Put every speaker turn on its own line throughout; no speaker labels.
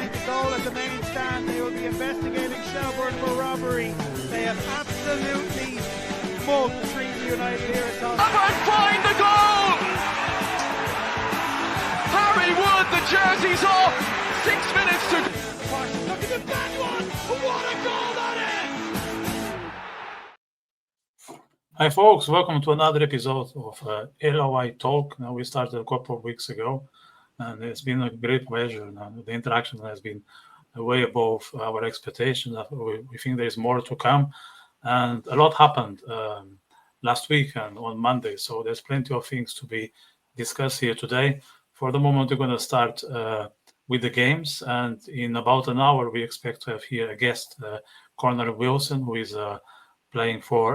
behind the goal at the main stand. They will be investigating Shelbourne for robbery. They have absolutely mugged Trinity United here at Tottenham.
And find the goal! Harry Wood, the jersey's off. 6 minutes to go.
Look at that one! What a goal that is!
Hi folks, welcome to another episode of LOITalk. Now we started a couple of weeks ago, and it's been a great pleasure. Now, the interaction has been way above our expectations. We think there is more to come, and a lot happened last week and on Monday, so there's plenty of things to be discussed here today. For the moment, we're going to start with the games, and in about an hour, we expect to have here a guest, Cornell Wilson, who is playing for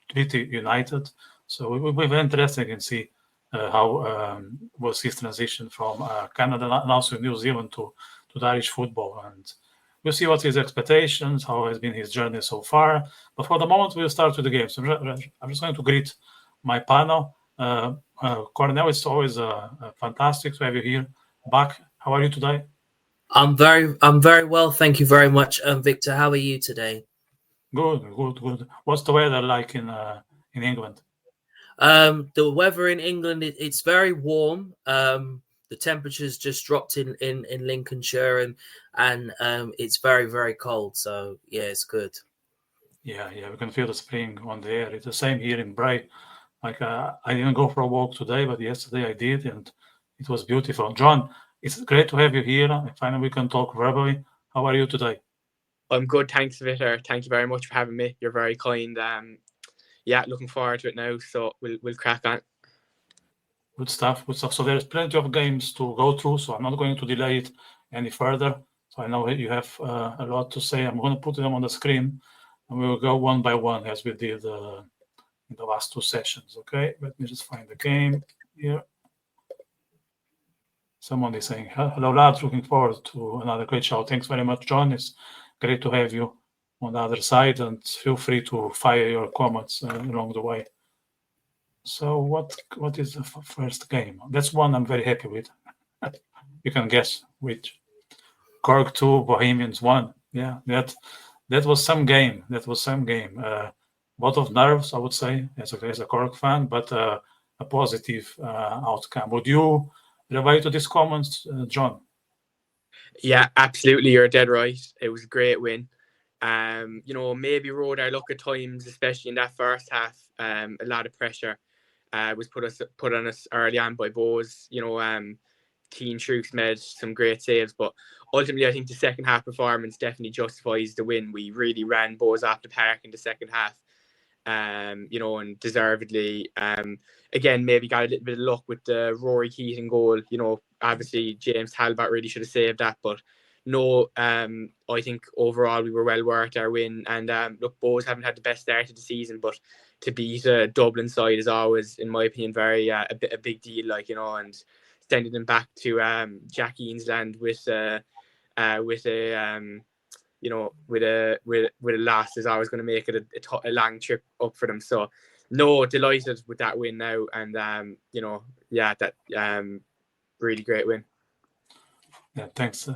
Trinity United. So it will be very interesting and see how was his transition from Canada and also New Zealand to the Irish football. And we'll see what his expectations, how has been his journey so far. But for the moment, we'll start with the games. I'm just going to greet my panel. Cornell, it's always fantastic to have you here back. How are you today?
I'm very well, thank you very much, Victor. How are you today?
Good. What's the weather like in England?
The weather in England, it's very warm. The temperatures just dropped in Lincolnshire, and it's very, very cold. So yeah, it's good.
Yeah, we can feel the spring on the air. It's the same here in Bray. Like I didn't go for a walk today, but yesterday I did, and it was beautiful. John, it's great to have you here. Finally, we can talk verbally. How are you today?
I'm good, thanks, Vitor. Thank you very much for having me. You're very kind. Yeah, looking forward to it now. So we'll crack on. Good
stuff. So there's plenty of games to go through. So I'm not going to delay it any further. So I know you have a lot to say. I'm going to put them on the screen, and we will go one by one as we did in the last two sessions. Okay, let me just find the game here. Someone is saying, hello, lads. Looking forward to another great show. Thanks very much, John. It's great to have you on the other side, and feel free to fire your comments along the way. So what is the first game? That's one I'm very happy with. You can guess which. Cork 2, Bohemians 1. Yeah, that was some game. Lot of nerves, I would say, as a Cork fan, but a positive outcome. Would you relate to these comments, John?
Yeah, absolutely. You're dead right. It was a great win. Maybe rode our luck at times, especially in that first half. A lot of pressure was put on us early on by Bowes. Teen Troops made some great saves, but ultimately, I think the second half performance definitely justifies the win. We really ran Bowes off the park in the second half. And deservedly. Again, maybe got a little bit of luck with the Rory Keating goal. Obviously James Talbot really should have saved that, but no, I think overall we were well worth our win. And look, Bowes haven't had the best start of the season, but to beat a Dublin side is always, in my opinion, very a big deal. And sending them back to Jack Eanes land with a loss is always going to make it a long trip up for them. So, no, delighted with that win now, and really great win.
Yeah, thanks,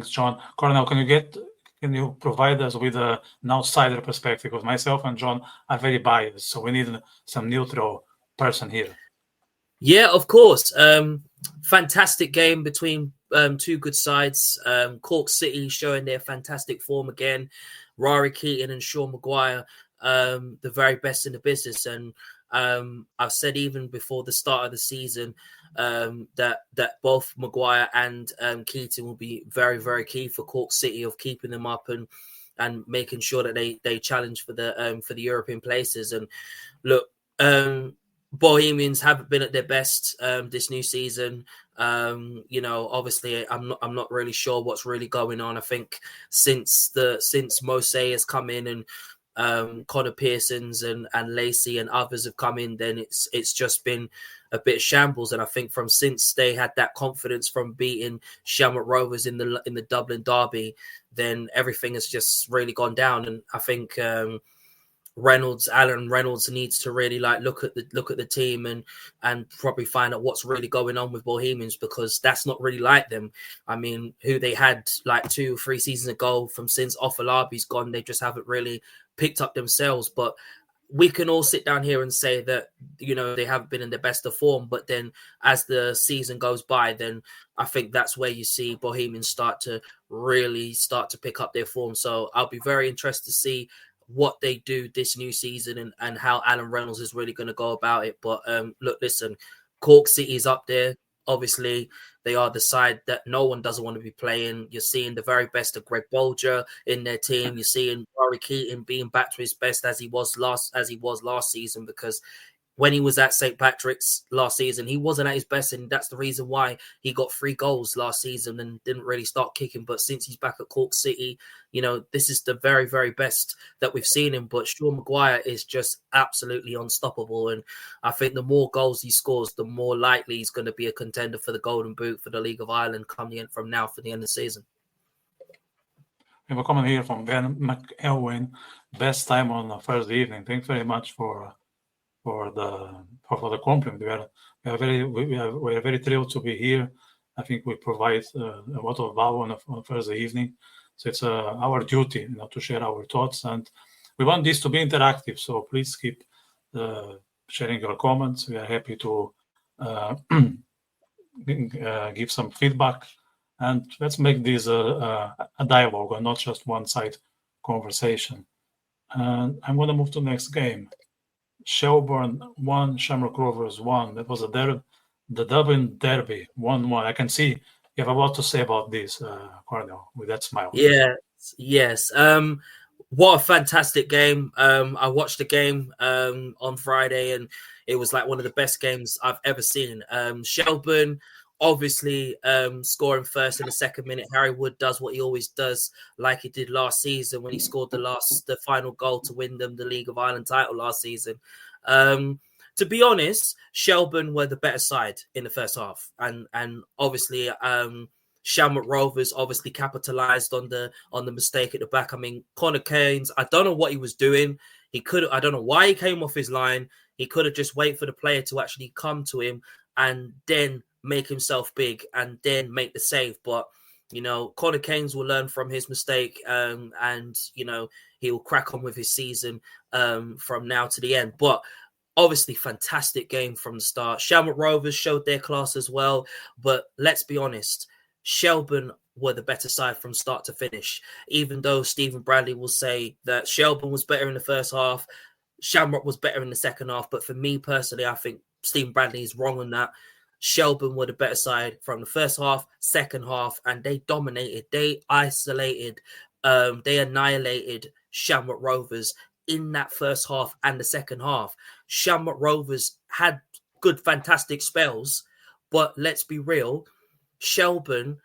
John. Cornell, can you provide us with an outsider perspective? Because myself and John are very biased, so we need some neutral person here.
Yeah, of course. Fantastic game between two good sides. Cork City showing their fantastic form again. Rory Keating and Sean Maguire, the very best in the business. And I've said even before the start of the season that both Maguire and Keating will be very, very key for Cork City of keeping them up and making sure that they challenge for the European places. And look, Bohemians haven't been at their best this new season. Obviously, I'm not really sure what's really going on. I think since Mose has come in and Connor Pearsons and Lacey and others have come in, then it's just been a bit of shambles. And I think since they had that confidence from beating Shamrock Rovers in the Dublin derby, then everything has just really gone down. And I think Alan Reynolds needs to really like look at the team and probably find out what's really going on with Bohemians, because that's not really like them. I mean, who they had like 2 or 3 seasons ago, from since Ofalabi's gone, they just haven't really picked up themselves. But we can all sit down here and say that, you know, they haven't been in their best of form, but then as the season goes by, then I think that's where you see Bohemians start to pick up their form. So I'll be very interested to see what they do this new season and how Alan Reynolds is really going to go about it. But look, listen, Cork City is up there. Obviously, they are the side that no one doesn't want to be playing. You're seeing the very best of Greg Bolger in their team. You're seeing Rory Keating being back to his best as he was last season, because when he was at St. Patrick's last season, he wasn't at his best, and that's the reason why he got 3 goals last season and didn't really start kicking. But since he's back at Cork City, you know, this is the very, very best that we've seen him. But Sean Maguire is just absolutely unstoppable, and I think the more goals he scores, the more likely he's going to be a contender for the Golden Boot for the League of Ireland coming in from now for the end of the season.
We have a comment here from Ben McElwain. Best time on the Thursday evening. Thanks very much for the compliment. We are very thrilled to be here. I think we provide a lot of value on Thursday evening. So it's our duty, you know, to share our thoughts, and we want this to be interactive. So please keep sharing your comments. We are happy to give some feedback, and let's make this a dialogue and not just one-side conversation. And I'm going to move to the next game. Shelbourne 1, Shamrock Rovers 1. That was the Dublin Derby 1-1. I can see you have a lot to say about this, Cornell, with that smile.
Yes. What a fantastic game. I watched the game on Friday, and it was like one of the best games I've ever seen. Shelbourne obviously scoring first in the second minute. Harry Wood does what he always does, like he did last season when he scored the final goal to win them the League of Ireland title last season. To be honest, Shelbourne were the better side in the first half, and obviously Shamrock Rovers obviously capitalized on the mistake at the back. I mean, Connor Keynes, I don't know what he was doing. I don't know why he came off his line. He could have just waited for the player to actually come to him and then make himself big and then make the save. But, you know, Connor Keynes will learn from his mistake, and, you know, he will crack on with his season from now to the end. But obviously, fantastic game from the start. Shamrock Rovers showed their class as well. But let's be honest, Shelbourne were the better side from start to finish, even though Stephen Bradley will say that Shelbourne was better in the first half, Shamrock was better in the second half. But for me personally, I think Stephen Bradley is wrong on that. Shelbourne were the better side from the first half, second half, and they dominated. They isolated, they annihilated Shamrock Rovers in that first half and the second half. Shamrock Rovers had good, fantastic spells, but let's be real, Shelbourne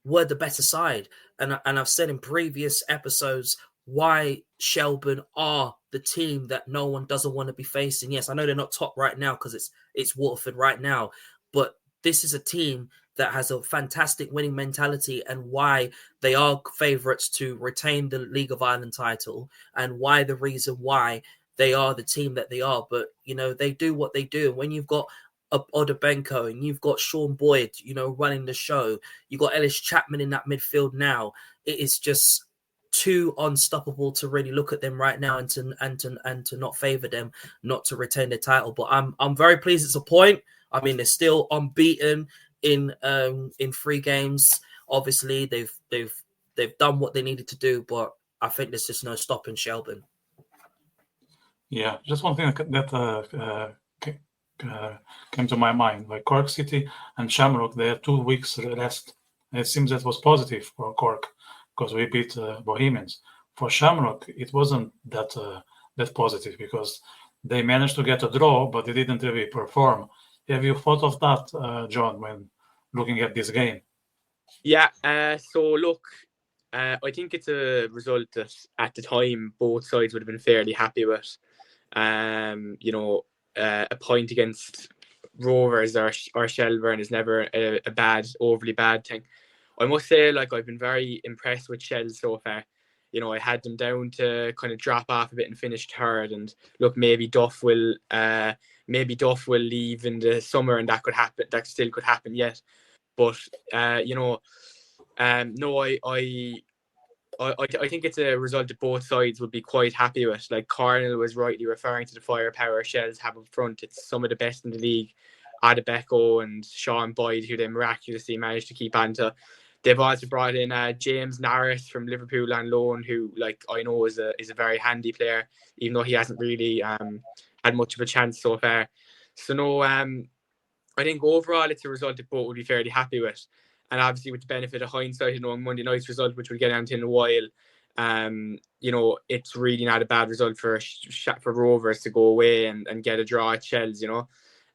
were the better side. And I've said in previous episodes why Shelbourne are the team that no one doesn't want to be facing. Yes, I know they're not top right now because it's Waterford right now, but this is a team that has a fantastic winning mentality, and why they are favourites to retain the League of Ireland title, and why the reason why they are the team that they are. But, you know, they do what they do. When you've got Odebenko and you've got Sean Boyd, you know, running the show, you've got Ellis Chapman in that midfield now, it is just too unstoppable to really look at them right now and to not favour them, not to retain their title. But I'm very pleased it's a point. I mean, they're still unbeaten in 3 games. Obviously, they've done what they needed to do, but I think there's just no stopping Shelbourne.
Yeah, just one thing that came to my mind. Like Cork City and Shamrock, they had 2 weeks rest. And it seems that was positive for Cork because we beat Bohemians. For Shamrock, it wasn't that positive because they managed to get a draw, but they didn't really perform. Have you thought of that, John, when looking at this game?
Yeah, so look, I think it's a result that at the time both sides would have been fairly happy with. You know, a point against Rovers or Shelbourne is never a overly bad thing. I must say, like, I've been very impressed with Shell so far. I had them down to kind of drop off a bit and finish third. And look, maybe Duff will leave in the summer, and that could happen. That still could happen yet. But no, I think it's a result that both sides would be quite happy with. Like Cornell was rightly referring to the firepower Shells have up front. It's some of the best in the league. Adebeko and Sean Boyd, who they miraculously managed to keep on to. They've also brought in James Norris from Liverpool on loan, who I know is a very handy player, even though he hasn't really had much of a chance so far. So no, I think overall it's a result that both would be fairly happy with. And obviously with the benefit of hindsight and knowing Monday night's result, which we'll get into in a while, it's really not a bad result for Rovers to go away and get a draw at Shells,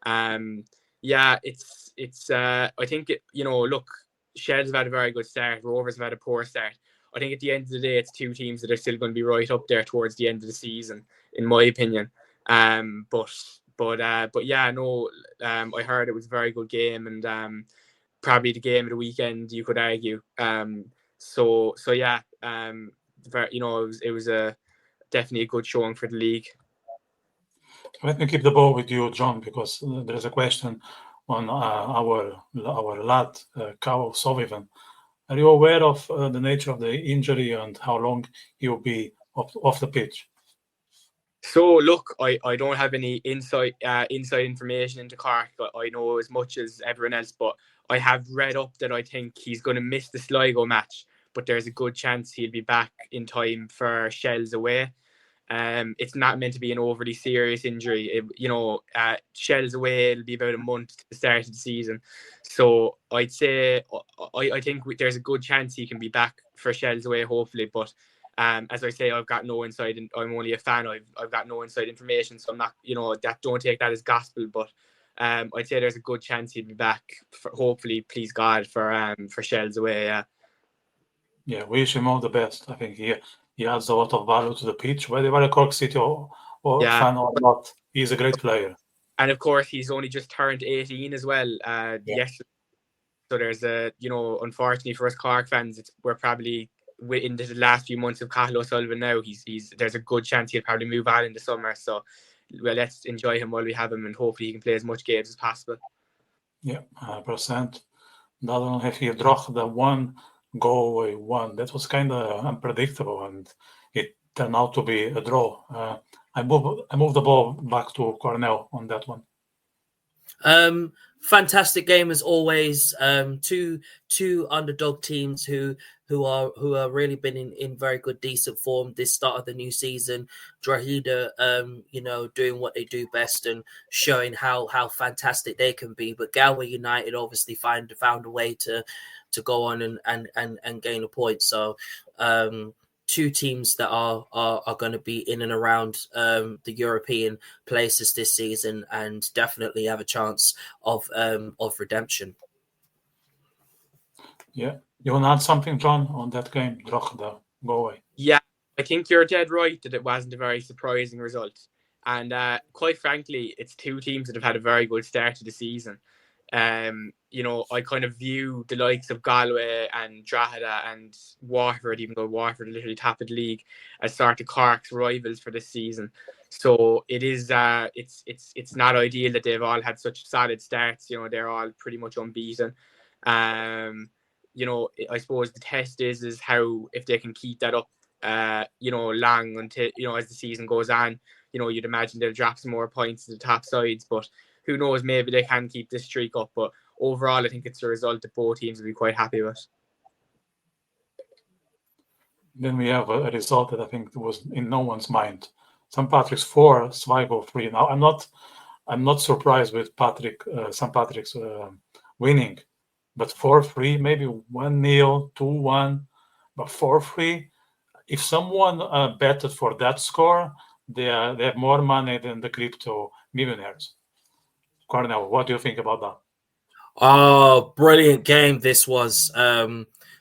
I think look, Shells have had a very good start. Rovers have had a poor start. I think at the end of the day, it's two teams that are still going to be right up there towards the end of the season, in my opinion. I heard it was a very good game, and probably the game of the weekend, you could argue. It was definitely a good showing for the league.
Let me keep the ball with you, John, because there is a question on our lad, Carl Sullivan. Are you aware of the nature of the injury and how long he'll be off the pitch?
So look, I don't have any inside information into Cork. I know as much as everyone else, but I have read up that I think he's going to miss the Sligo match, but there's a good chance he'll be back in time for Shells away. It's not meant to be an overly serious injury. Shells away, it'll be about a month to the start of the season. So I'd say I think there's a good chance he can be back for Shells away, hopefully. But as I say, I've got no inside, and I'm only a fan. I've got no inside information, so I'm not, don't take that as gospel. But I'd say there's a good chance he'll be back. Hopefully, please God, for Shells away.
Yeah, we wish him all the best. I think he adds a lot of value to the pitch, whether you're a Cork City or fan or not. He's a great player.
And of course, he's only just turned 18 as well. Yesterday. So there's unfortunately for us Cork fans, we're probably into the last few months of Cathal O'Sullivan now. There's a good chance he'll probably move on in the summer. So let's enjoy him while we have him, and hopefully he can play as much games as possible.
Yeah, 100%. Dan heeft hij dracht the one Galway won. That was kind of unpredictable, and it turned out to be a draw. I moved the ball back to Cornell on that one.
Fantastic game as always. Two underdog teams who are really been in very good, decent form this start of the new season. Drogheda, doing what they do best and showing how fantastic they can be. But Galway United obviously found a way to go on and gain a point. So two teams that are going to be in and around the European places this season, and definitely have a chance of redemption.
Yeah, you want to add something, John, on that game, Drogheda, Galway?
Yeah, I think you're dead right that it wasn't a very surprising result, and quite frankly, it's two teams that have had a very good start to the season. I kind of view the likes of Galway and Drogheda and Waterford, even though Waterford are literally top of the league, as sort of Cork's rivals for this season. So it is, it's not ideal that they've all had such solid starts. They're all pretty much unbeaten. I suppose the test is how, if they can keep that up, long until, as the season goes on, you'd imagine they'll drop some more points to the top sides, but who knows, maybe they can keep this streak up. But overall, I think it's a result that both teams will be quite happy with.
Then we have a result that I think was in no one's mind. St. Patrick's 4, Sligo 3. Now, I'm not surprised with St. Patrick's winning, but 4-3, maybe 1-0, 2-1, but 4-3. If someone betted for that score, they have more money than the crypto millionaires. Cornell, what do you think about that?
Oh, brilliant game this was.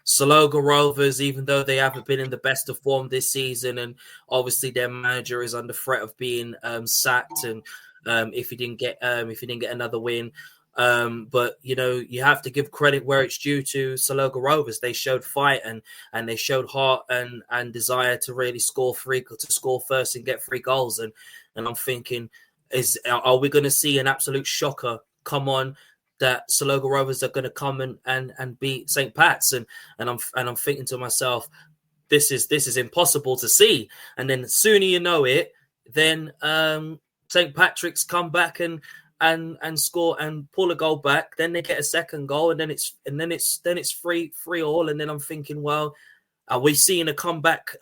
Sligo Rovers, even though they haven't been in the best of form this season, and obviously their manager is under threat of being sacked, and if he didn't get another win, But you have to give credit where it's due to Saloga Rovers. They showed fight and they showed heart and desire to really score first and get 3 goals. And I'm thinking, are we going to see an absolute shocker come on, that Saloga Rovers are going to come and beat St. Pat's? And I'm thinking to myself, this is impossible to see. And then sooner you know it, then St. Patrick's come back and score and pull a goal back. Then they get a second goal, and then it's 3-3 And then I'm thinking, well, are we seeing a comeback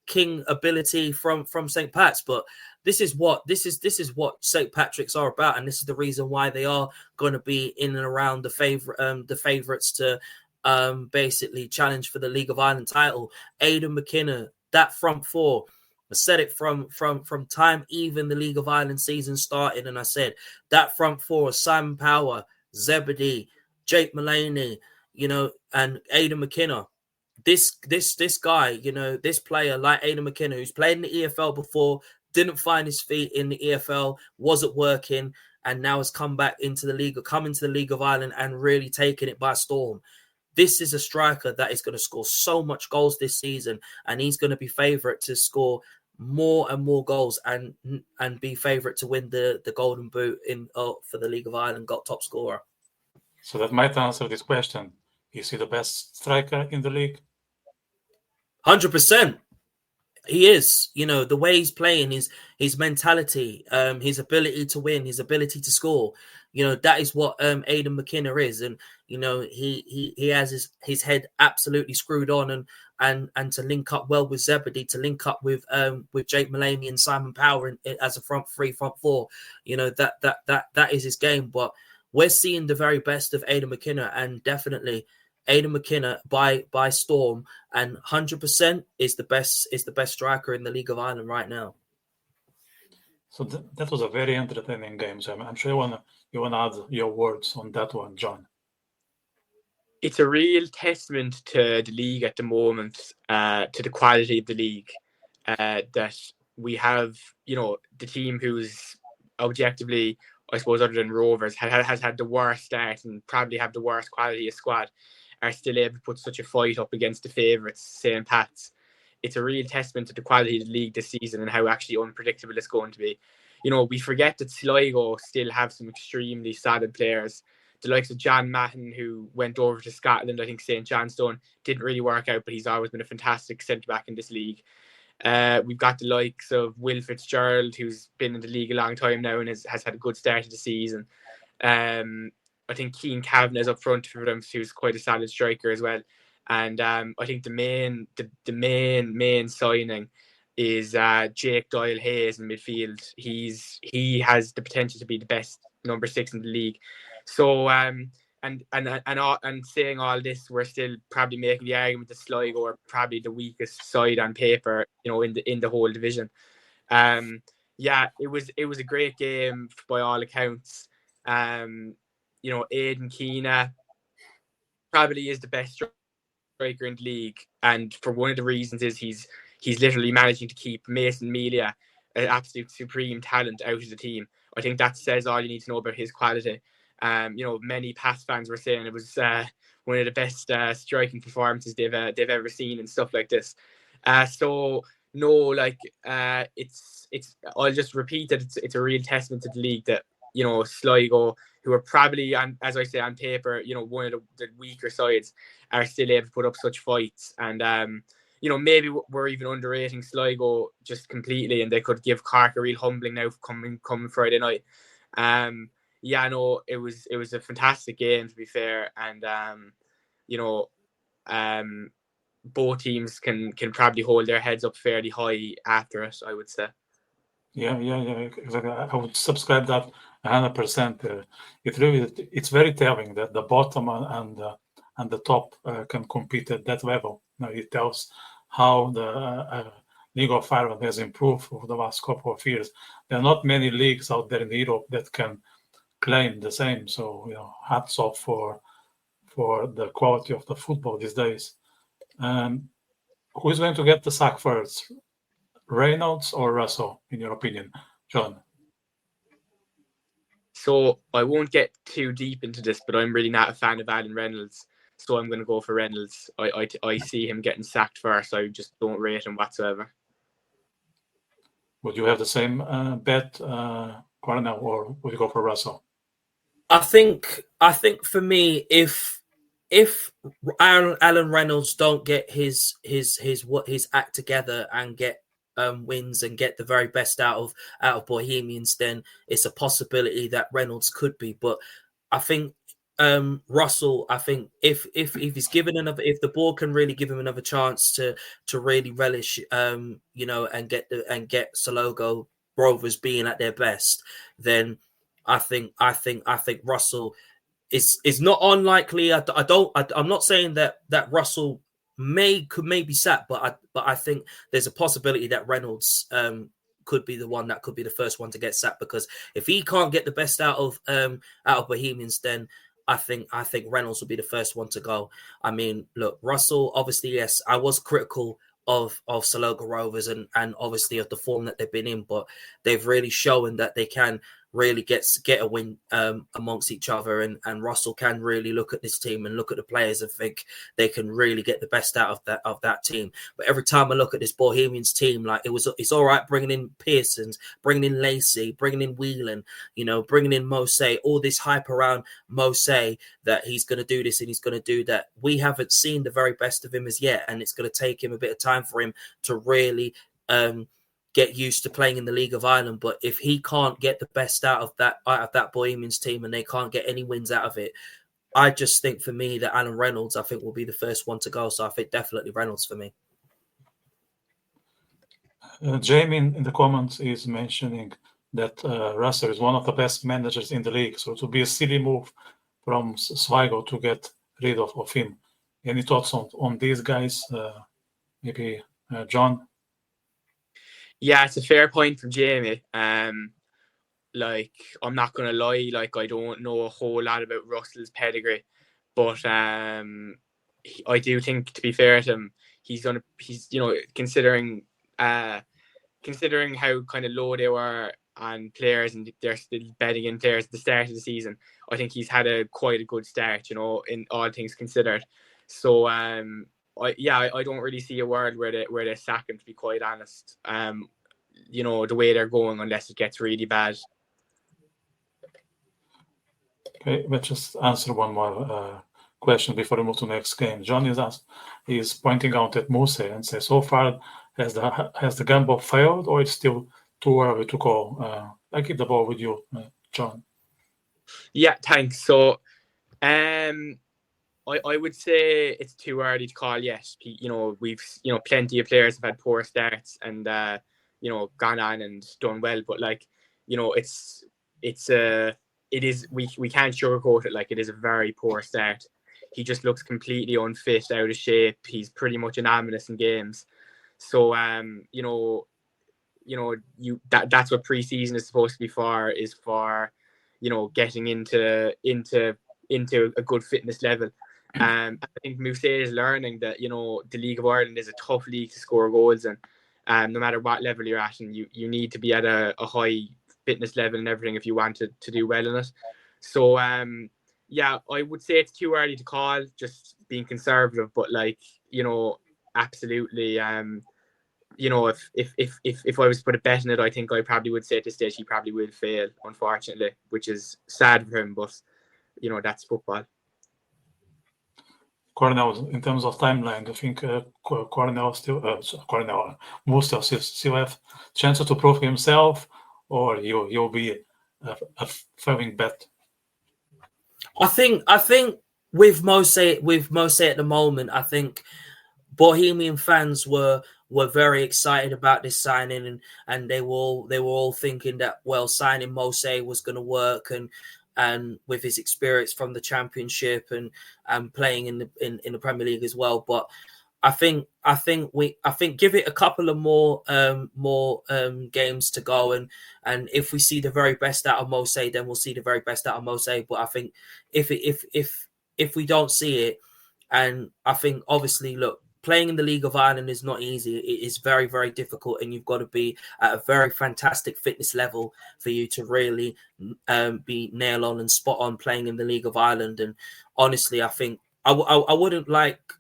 king ability from St. Pat's? But this is what St. Patrick's are about, and this is the reason why they are going to be in and around the favourites to basically challenge for the League of Ireland title. Aidan McKinnon, that front four. I said it from time even the League of Ireland season started, and I said that front four: Simon Power, Zebedee, Jake Mulaney, and Aidan McKinnon. This guy, this player like Aidan McKinnon, who's played in the EFL before, didn't find his feet in the EFL, wasn't working, and now has come into the League of Ireland and really taken it by storm. This is a striker that is going to score so much goals this season, and he's going to be favourite to score more and more goals and be favourite to win the Golden Boot for the League of Ireland top scorer.
So that might answer this question. Is he the best striker in the league?
100%. He is. The way he's playing, his mentality, his ability to win, his ability to score. That is what Aidan McKinnon is, and he has his head absolutely screwed on, and to link up well with Zebedee, to link up with Jake Mulaney and Simon Power as a front four. That is his game. But we're seeing the very best of Aidan McKinnon, and definitely Aidan McKinnon by storm, and 100% is the best striker in the League of Ireland right now.
So that was a very entertaining game. So I'm sure you want to add your words on that one, John.
It's a real testament to the league at the moment, to the quality of the league, that we have, the team who's objectively, I suppose, other than Rovers, has had the worst start and probably have the worst quality of squad, are still able to put such a fight up against the favourites, St. Pat's. It's a real testament to the quality of the league this season and how actually unpredictable it's going to be. We forget that Sligo still have some extremely solid players. The likes of John Mahon, who went over to Scotland, I think St. Johnstone, didn't really work out, but he's always been a fantastic centre-back in this league. We've got the likes of Will Fitzgerald, who's been in the league a long time now and has had a good start to the season. I think Keane Kavanagh is up front for them, who's quite a solid striker as well. And I think the main signing is Jake Doyle-Hayes in midfield. He has the potential to be the best number 6 in the league. So and saying all this, we're still probably making the argument that Sligo are probably the weakest side on paper, in the whole division. It was a great game by all accounts. Aidan Keena probably is the best striker in the league, and for one of the reasons is he's literally managing to keep Mason Melia, an absolute supreme talent, out of the team. I think that says all you need to know about his quality. Many Pats fans were saying it was one of the best striking performances they've ever seen and stuff like this. It's I'll just repeat that it's a real testament to the league that Sligo, who are probably, as I say, on paper, one of the weaker sides, are still able to put up such fights. And maybe we're even underrating Sligo just completely, and they could give Cork a real humbling now coming Friday night. It was a fantastic game, to be fair, and both teams can probably hold their heads up fairly high after it, I would say.
Yeah, exactly. I would subscribe that 100%. It's very telling that the bottom and the top can compete at that level. It tells how the League of Ireland has improved over the last couple of years. There are not many leagues out there in Europe that can claim the same. So hats off for the quality of the football these days. Who is going to get the sack first? Reynolds or Russell, in your opinion, John?
So I won't get too deep into this, but I'm really not a fan of Alan Reynolds. So I'm going to go for Reynolds. I see him getting sacked first. I just don't rate him whatsoever.
Would you have the same bet, Cornell, or would you go for Russell?
I think for me, if Alan Reynolds don't get his act together and get wins and get the very best out of Bohemians, then it's a possibility that Reynolds could be. But I think Russell, I think if he's given if the board can really give him another chance to really relish, and get Salogo Rovers being at their best, then I think Russell is not unlikely. I'm not saying that Russell could maybe sack, but I think there's a possibility that Reynolds could be the one that could be the first one to get sacked, because if he can't get the best out of Bohemians, then I think Reynolds will be the first one to go. I mean, look, Russell, obviously, yes, I was critical of Salogo Rovers and obviously of the form that they've been in, but they've really shown that they can really get a win amongst each other, and Russell can really look at this team and look at the players and think they can really get the best out of that team. But every time I look at this Bohemians team, like it's all right bringing in Pearsons, bringing in Lacey, bringing in Whelan, bringing in Mose, all this hype around Mose that he's going to do this and he's going to do that. We haven't seen the very best of him as yet, and it's going to take him a bit of time for him to really get used to playing in the League of Ireland. But if he can't get the best out of that Bohemians team and they can't get any wins out of it, I just think for me that Alan Reynolds, I think, will be the first one to go. So I think definitely Reynolds for me.
Jamie in the comments is mentioning that Russell is one of the best managers in the league. So it would be a silly move from Sligo to get rid of him. Any thoughts on these guys? Maybe John?
Yeah, it's a fair point from Jamie. Like, I'm not gonna lie, like I don't know a whole lot about Russell's pedigree, but I do think, to be fair to him, he's considering how kind of low they were on players and they're still betting in players at the start of the season. I think he's had quite a good start, in all things considered. So I don't really see a world where they sack him, to be quite honest. The way they're going, unless it gets really bad.
Okay, let's just answer one more question before we move to the next game. John is pointing out at Mose and says, so far has the gamble failed, or it's still too early to call? I keep the ball with you, John.
Yeah, thanks. So, I would say it's too early to call yet. We've plenty of players have had poor starts and gone on and done well, but we can't sugarcoat it. Like, it is a very poor start. He just looks completely unfit, out of shape. He's pretty much anomalous in games. So that's what pre-season is supposed to be for, is for getting into a good fitness level. I think Mousse is learning that the League of Ireland is a tough league to score goals in, no matter what level you're at, and you need to be at a high fitness level and everything if you want to do well in it. So I would say it's too early to call, just being conservative, but absolutely, if I was to put a bet in it, I think I probably would say at this stage he probably will fail, unfortunately, which is sad for him, but that's football.
Cornell, in terms of timeline, do you think Mousse still have chances to prove himself, or you'll be a failing bet?
I think with Mose at the moment, I think Bohemian fans were very excited about this signing, and they were all thinking that, well, signing Mose was going to work, and with his experience from the Championship and playing in the Premier League as well. But I think give it a couple of more games to go, and if we see the very best out of Mose, then we'll see the very best out of Mose. But I think if we don't see it, and I think obviously, look, playing in the League of Ireland is not easy. It is very, very difficult, and you've got to be at a very fantastic fitness level for you to really be nail on and spot on playing in the League of Ireland. And honestly, I think I wouldn't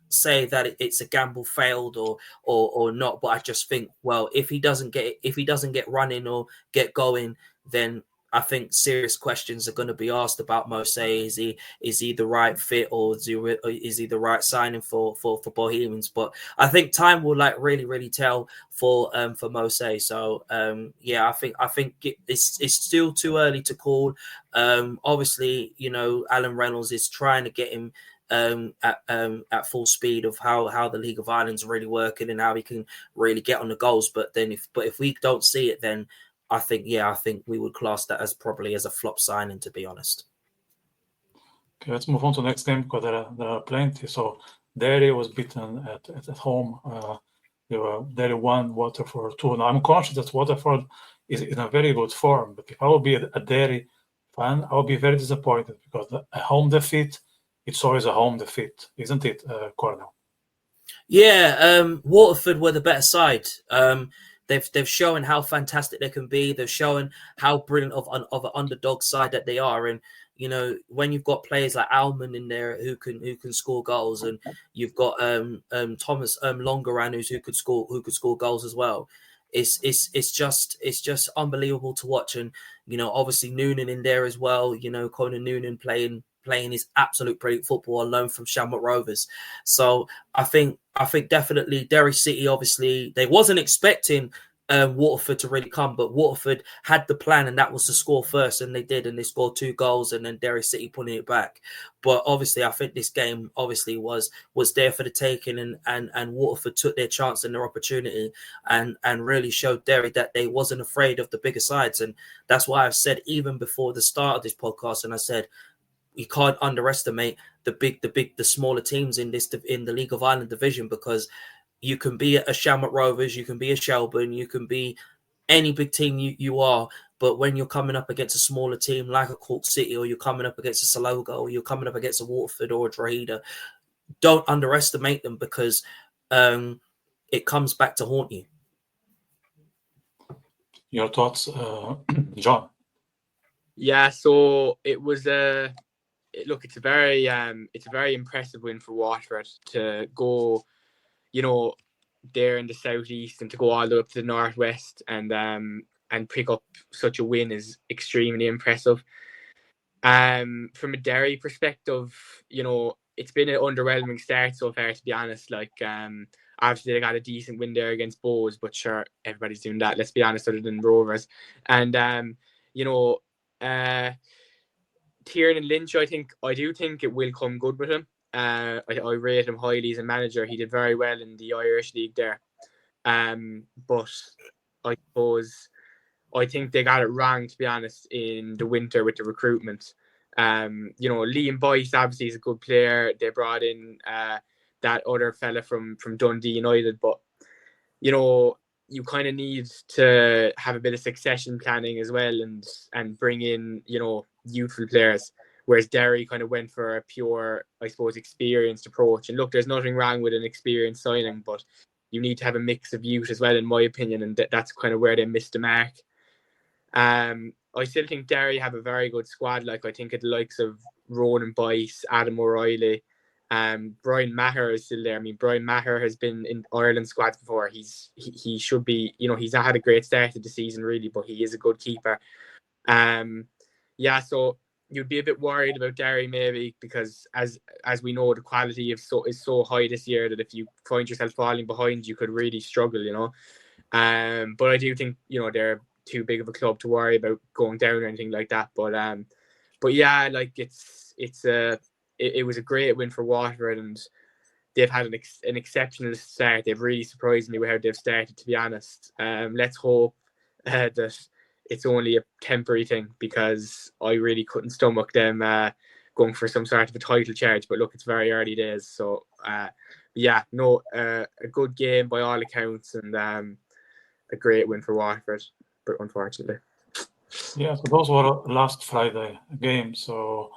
say that it's a gamble failed or not, but I just think, well, if he doesn't get running or get going, then I think serious questions are going to be asked about Mose. Is he the right fit, or is he the right signing for Bohemians? But I think time will really tell for Mose. So I think it's still too early to call. Obviously, Alan Reynolds is trying to get him at full speed of how the League of Ireland's really working and how he can really get on the goals. But if we don't see it, then I think we would class that as probably as a flop signing, to be honest.
Okay, let's move on to the next game, because there are plenty. So Derry was beaten at home. Derry won, Waterford 2. Now I'm conscious that Waterford is in a very good form, but if I would be a Derry fan, I would be very disappointed, because a home defeat, it's always a home defeat, isn't it, Cornell?
Yeah, Waterford were the better side. They've shown how fantastic they can be. They've shown how brilliant of an underdog side that they are. And when you've got players like Alman in there who can score goals, and you've got Thomas Longaran who could score goals as well. It's just unbelievable to watch. And obviously Noonan in there as well. Conan Noonan playing his absolute brilliant football on loan from Shamrock Rovers. So I think definitely Derry City, obviously they wasn't expecting Waterford to really come, but Waterford had the plan, and that was to score first, and they did, and they scored 2 goals, and then Derry City putting it back. But obviously I think this game obviously was there for the taking, and Waterford took their chance and their opportunity and really showed Derry that they wasn't afraid of the bigger sides. And that's why I've said even before the start of this podcast, and I said you can't underestimate the smaller teams in the League of Ireland division, because you can be a Shamrock Rovers, you can be a Shelburne, you can be any big team you are, but when you're coming up against a smaller team like a Cork City, or you're coming up against a Salogo, or you're coming up against a Waterford or a Drogheda, don't underestimate them, because it comes back to haunt you.
Your thoughts, John?
Yeah, so it was it's a very impressive win for Waterford to go, there in the southeast, and to go all the way up to the northwest and pick up such a win is extremely impressive. From a Derry perspective, it's been an underwhelming start so far, to be honest. Obviously they got a decent win there against Bows, but sure, everybody's doing that, let's be honest, other than Rovers. And Tiernan Lynch, I do think it will come good with him. I rate him highly as a manager. He did very well in the Irish League there. But I suppose I think they got it wrong, to be honest, in the winter with the recruitment. Liam Boyce obviously is a good player. They brought in that other fella from Dundee United, but you kind of need to have a bit of succession planning as well, and bring in youthful players, whereas Derry kind of went for a pure, I suppose, experienced approach. And look, there's nothing wrong with an experienced signing, but you need to have a mix of youth as well, in my opinion, and that's kind of where they missed the mark. I still think Derry have a very good squad. I think at the likes of Ronan Boyce, Adam O'Reilly, Brian Maher is still there. I mean, Brian Maher has been in Ireland squads before. He should be, he's not had a great start to the season really, but he is a good keeper. So you'd be a bit worried about Derry maybe, because as we know, the quality is so high this year that if you find yourself falling behind, you could really struggle, but I do think they're too big of a club to worry about going down or anything like that. But yeah, it was a great win for Waterford, and they've had an exceptional start. They've really surprised me with how they've started, to be honest. Let's hope that it's only a temporary thing, because I really couldn't stomach them going for some sort of a title charge. But look, it's very early days. So, a good game by all accounts, and a great win for Waterford, but unfortunately.
Yeah, so those were last Friday games. So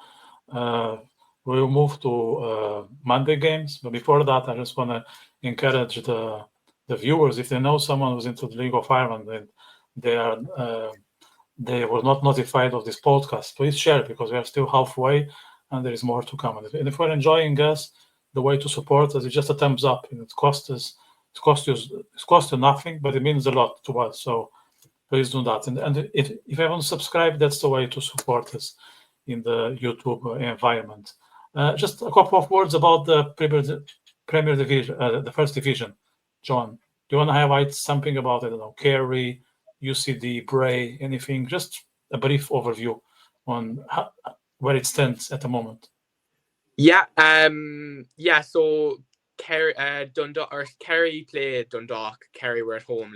we'll move to Monday games. But before that, I just want to encourage the viewers, if they know someone who's into the League of Ireland and they were not notified of this podcast, please share it, because we are still halfway and there is more to come. And if we're enjoying us, the way to support us is just a thumbs up. And it costs you nothing, but it means a lot to us. So please do that. And if you haven't subscribed, that's the way to support us in the YouTube environment. Just a couple of words about the Premier Division, the First Division. John, do you want to highlight something about, I don't know, Kerry, UCD, Bray, anything? Just a brief overview on where it stands at the moment.
Yeah. So Kerry played Dundalk. Kerry were at home,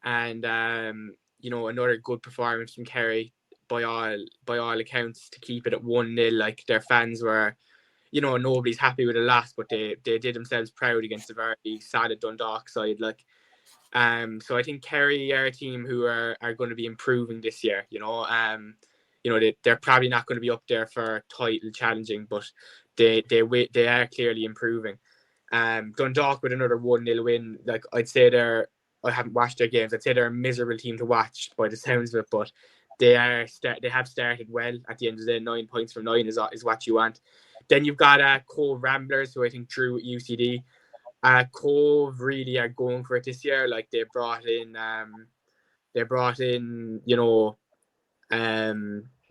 and another good performance from Kerry by all accounts to keep it at 1-0. Their fans were, nobody's happy with the loss, but they did themselves proud against a very sad Dundalk side. So I think Kerry are a team who are going to be improving this year. They're probably not going to be up there for title challenging, but they are clearly improving. Dundalk with another 1-0 win. I'd say I haven't watched their games. I'd say they're a miserable team to watch by the sounds of it, but they have started well. At the end of the day, 9 points from 9 is what you want. Then you've got Cove Ramblers, who I think drew at UCD. Cove really are going for it this year. They brought in,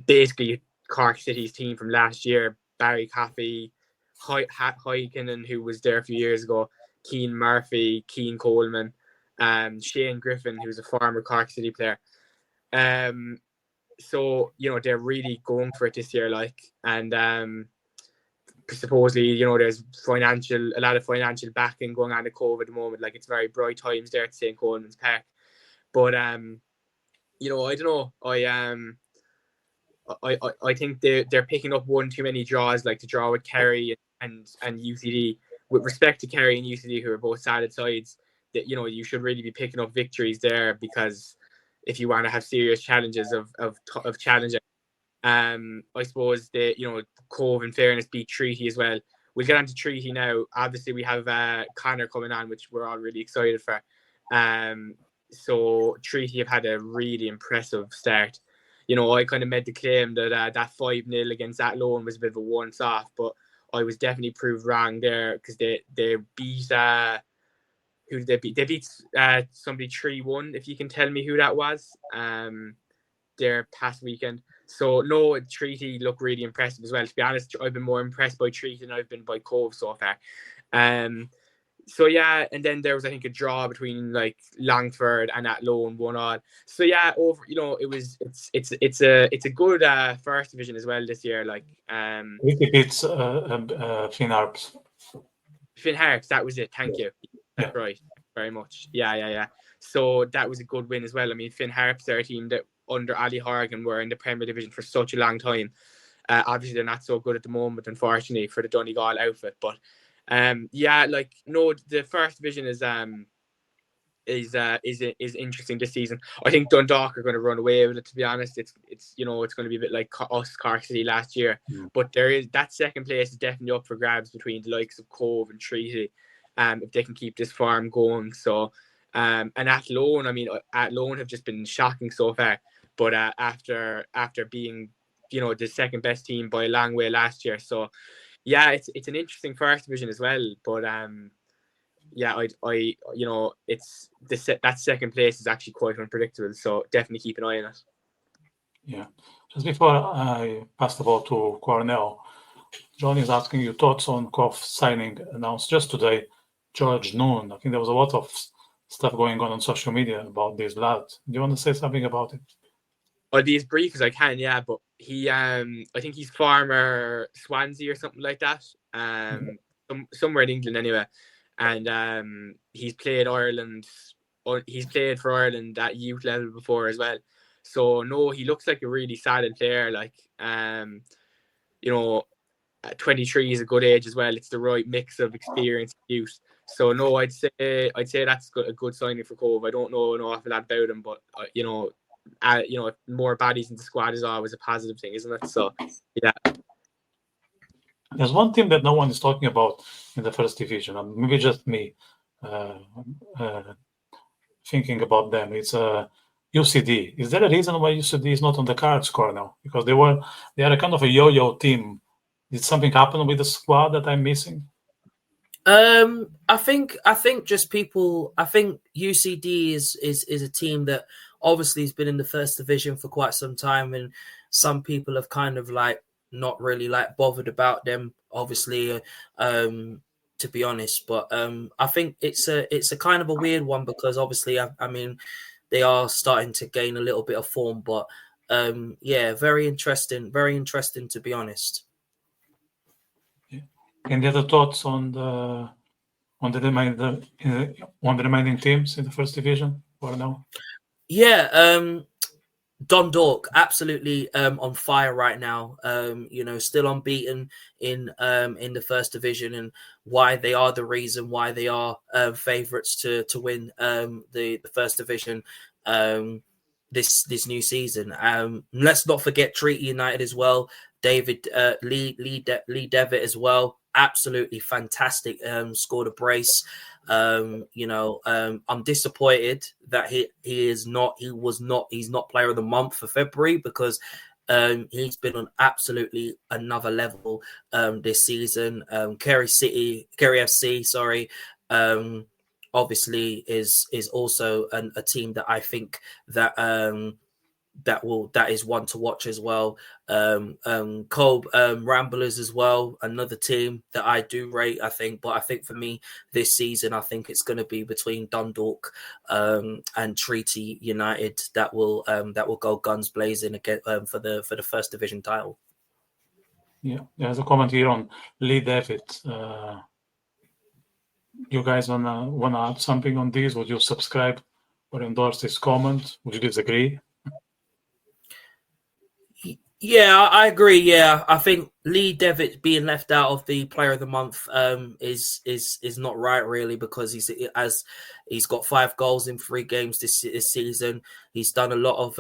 basically Cork City's team from last year. Barry Coffey, Hoykinen, who was there a few years ago, Keane Murphy, Keane Coleman, Shane Griffin, who's a former Cork City player. So they're really going for it this year, and supposedly there's a lot of financial backing going on at Cove at the moment. It's very bright times there at St. Coleman's Park, but I don't know. I think they're picking up one too many draws, to draw with Kerry and UCD. With respect to Kerry and UCD, who are both solid sides, that you should really be picking up victories there, because if you want to have serious challenges of challenging, I suppose Cove, in fairness, beat Treaty as well. We'll get on to Treaty now. Obviously, we have Connor coming on, which we're all really excited for. So Treaty have had a really impressive start. I kind of made the claim that that 5-0 against Athlone was a bit of a once-off, but I was definitely proved wrong there, because they beat who did they beat? They beat somebody 3-1. If you can tell me who that was, their past weekend. So no, Treaty look really impressive as well. To be honest, I've been more impressed by Treaty than I've been by Cove so far. So yeah, and then there was, I think, a draw between Longford and Athlone 1-1. So yeah, it's a good first division as well this year.
It beats Finn Harps.
Finn Harps, that was it. Thank you.
Yeah.
Right, very much. Yeah. So that was a good win as well. I mean, Finn Harps are a team that under Ali Horgan were in the Premier Division for such a long time. Obviously, they're not so good at the moment, unfortunately, for the Donegal outfit, but. The first division is interesting this season. I think Dundalk are going to run away with it. To be honest, it's going to be a bit like us, Cork City last year. But there is that second place is definitely up for grabs between the likes of Cove and Treaty, if they can keep this farm going. So, and Athlone, Athlone have just been shocking so far. But after being the second best team by a long way last year, so. Yeah, it's an interesting first division as well, but that second place is actually quite unpredictable, so definitely keep an eye on it.
Yeah, just before I pass the ball to Cornell, John is asking you thoughts on Cove signing announced just today, George Noon. I think there was a lot of stuff going on social media about this lad. Do you want to say something about it?
I'll be as brief as I can, yeah, but he, I think he's former Swansea or something like that, somewhere in England anyway, and he's played for Ireland at youth level before as well. So no, he looks like a really solid player. 23 is a good age as well. It's the right mix of experience and youth. So no, I'd say that's a good signing for Cove. I don't know an awful lot about him, but more bodies in the squad is always a positive thing, isn't it? So yeah.
There's one team that no one is talking about in the first division, and maybe just me thinking about them. It's UCD. Is there a reason why UCD is not on the cards, Cornell? Because they are a kind of a yo-yo team. Did something happen with the squad that I'm missing?
I think just people. I think UCD is a team that obviously has been in the first division for quite some time, and some people have kind of like not really like bothered about them, obviously, to be honest. But I think it's a kind of a weird one because obviously, I mean, they are starting to gain a little bit of form, but yeah, very interesting to be honest.
Any other thoughts on the remaining teams in the first division or no?
Yeah, Dundalk absolutely on fire right now. Still unbeaten in the first division, and why they are the reason why they are favourites to win the first division this new season. Let's not forget Treaty United as well. David Lee Devitt as well. Absolutely fantastic. Scored a brace. I'm disappointed that he's not player of the month for February because he's been on absolutely another level this season. Kerry FC, sorry, obviously is also a team that I think that is one to watch as well. Colb Ramblers as well, another team that I do rate, I think. But I think for me this season, I think it's going to be between Dundalk and Treaty United that will go guns blazing again for the first division title.
Yeah, there's a comment here on Lee Devitt. You guys wanna add something on this? Would you subscribe or endorse this comment? Would you disagree?
Yeah, I agree. Yeah, I think Lee Devitt being left out of the Player of the Month is not right, really, because he's got 5 goals in 3 games this season. He's done a lot of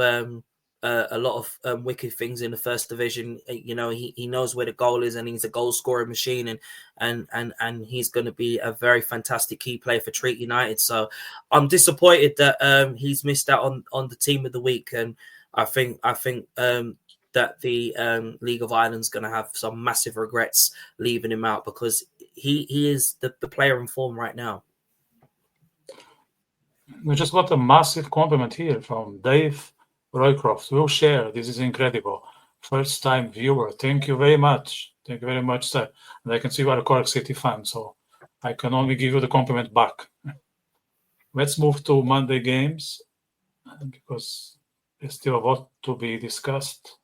wicked things in the first division. He knows where the goal is, and he's a goal scoring machine, and he's going to be a very fantastic key player for Treaty United. So I'm disappointed that he's missed out on the team of the week, and I think that the League of Ireland's going to have some massive regrets leaving him out because he is the player in form right now.
We just got a massive compliment here from Dave Roycroft. We'll share. This is incredible. First time viewer. Thank you very much. Thank you very much, sir. And I can see you are a Cork City fan, so I can only give you the compliment back. Let's move to Monday games because there's still a lot to be discussed.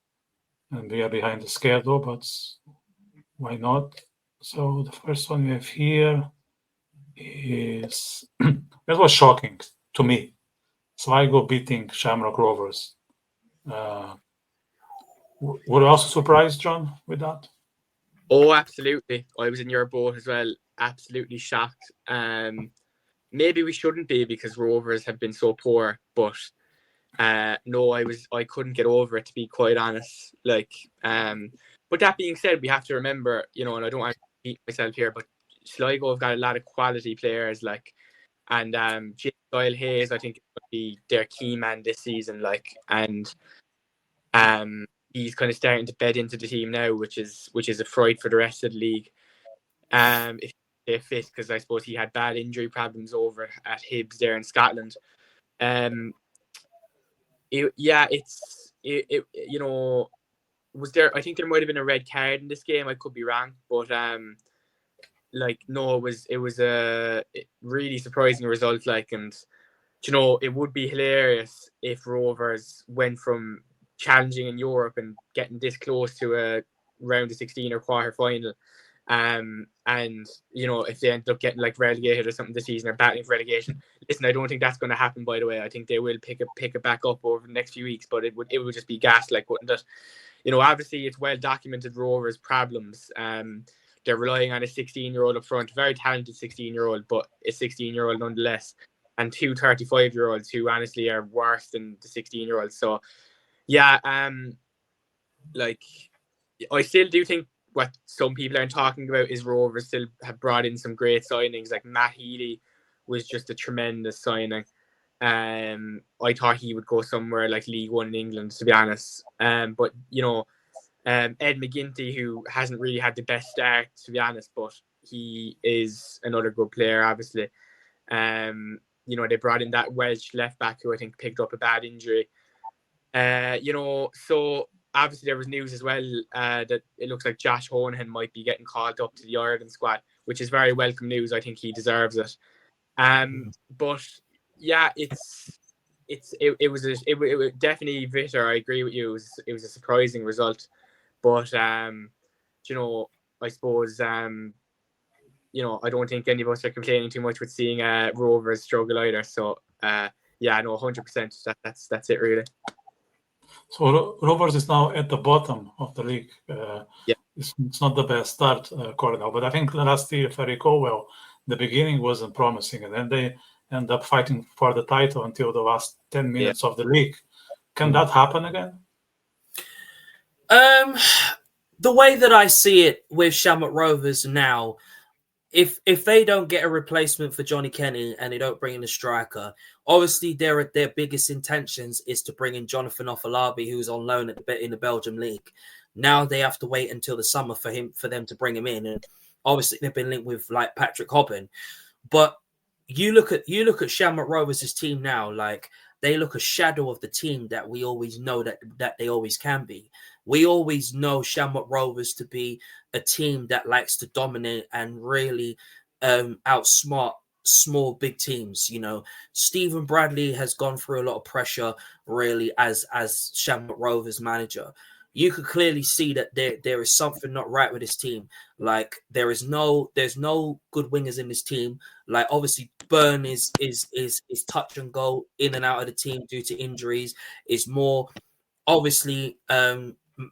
And we are behind the schedule, but why not? So the first one we have here is that was shocking to me. Sligo beating Shamrock Rovers. Were you also surprised, John, with that?
Oh, absolutely. I was in your boat as well. Absolutely shocked. Maybe we shouldn't be because Rovers have been so poor, but no, I couldn't get over it, to be quite honest. But that being said, we have to remember, and I don't want to beat myself here, but Sligo have got a lot of quality players, and James Doyle Hayes, I think, would be their key man this season, and he's kind of starting to bed into the team now, which is a fright for the rest of the league. If they fit, because I suppose he had bad injury problems over at Hibs there in Scotland. Was there? I think there might have been a red card in this game. I could be wrong, but no, it was a really surprising result. And it would be hilarious if Rovers went from challenging in Europe and getting this close to a round of 16 or quarter final. And if they end up getting relegated or something this season or battling for relegation, listen, I don't think that's going to happen. By the way, I think they will pick it back up over the next few weeks. But it would just be gas, wouldn't it? Obviously it's well documented Rovers' problems. They're relying on a 16-year-old up front, very talented 16-year-old, but a 16-year-old nonetheless, and 2 35-year-olds who honestly are worse than the 16-year-olds. So yeah, I still do think what some people aren't talking about is Rovers still have brought in some great signings. Like Matt Healy was just a tremendous signing. I thought he would go somewhere like League One in England, to be honest. But Ed McGinty, who hasn't really had the best start, to be honest, but he is another good player, obviously. They brought in that Welsh left back who I think picked up a bad injury. So obviously there was news as well that it looks like Josh Honahan might be getting called up to the Ireland squad, which is very welcome news. I think he deserves it. But yeah, it was definitely, Vitor, I agree with you. It was a surprising result, but I suppose I don't think any of us are complaining too much with seeing Rovers struggle either. So 100%. That's it really.
So Rovers is now at the bottom of the league.
Yeah,
it's not the best start, Cornell, but I think last year, if I recall well, the beginning wasn't promising, and then they end up fighting for the title until the last 10 minutes of the league. Can that happen again?
The way that I see it with Shamrock Rovers now, if they don't get a replacement for Johnny Kenny and they don't bring in a striker, obviously their biggest intentions is to bring in Jonathan Ofalabi, who's on loan in the Belgium league. Now they have to wait until the summer for them to bring him in, and obviously they've been linked with like Patrick Hoban. But you look at Shamrock Rovers' team now, like they look a shadow of the team that we always know that they always can be. We always know Shamrock Rovers to be a team that likes to dominate and really outsmart small, big teams. Stephen Bradley has gone through a lot of pressure really as Shamrock Rovers manager. You could clearly see that there is something not right with this team. Like there's no good wingers in this team. Like obviously Byrne is touch and go in and out of the team due to injuries. It's more obviously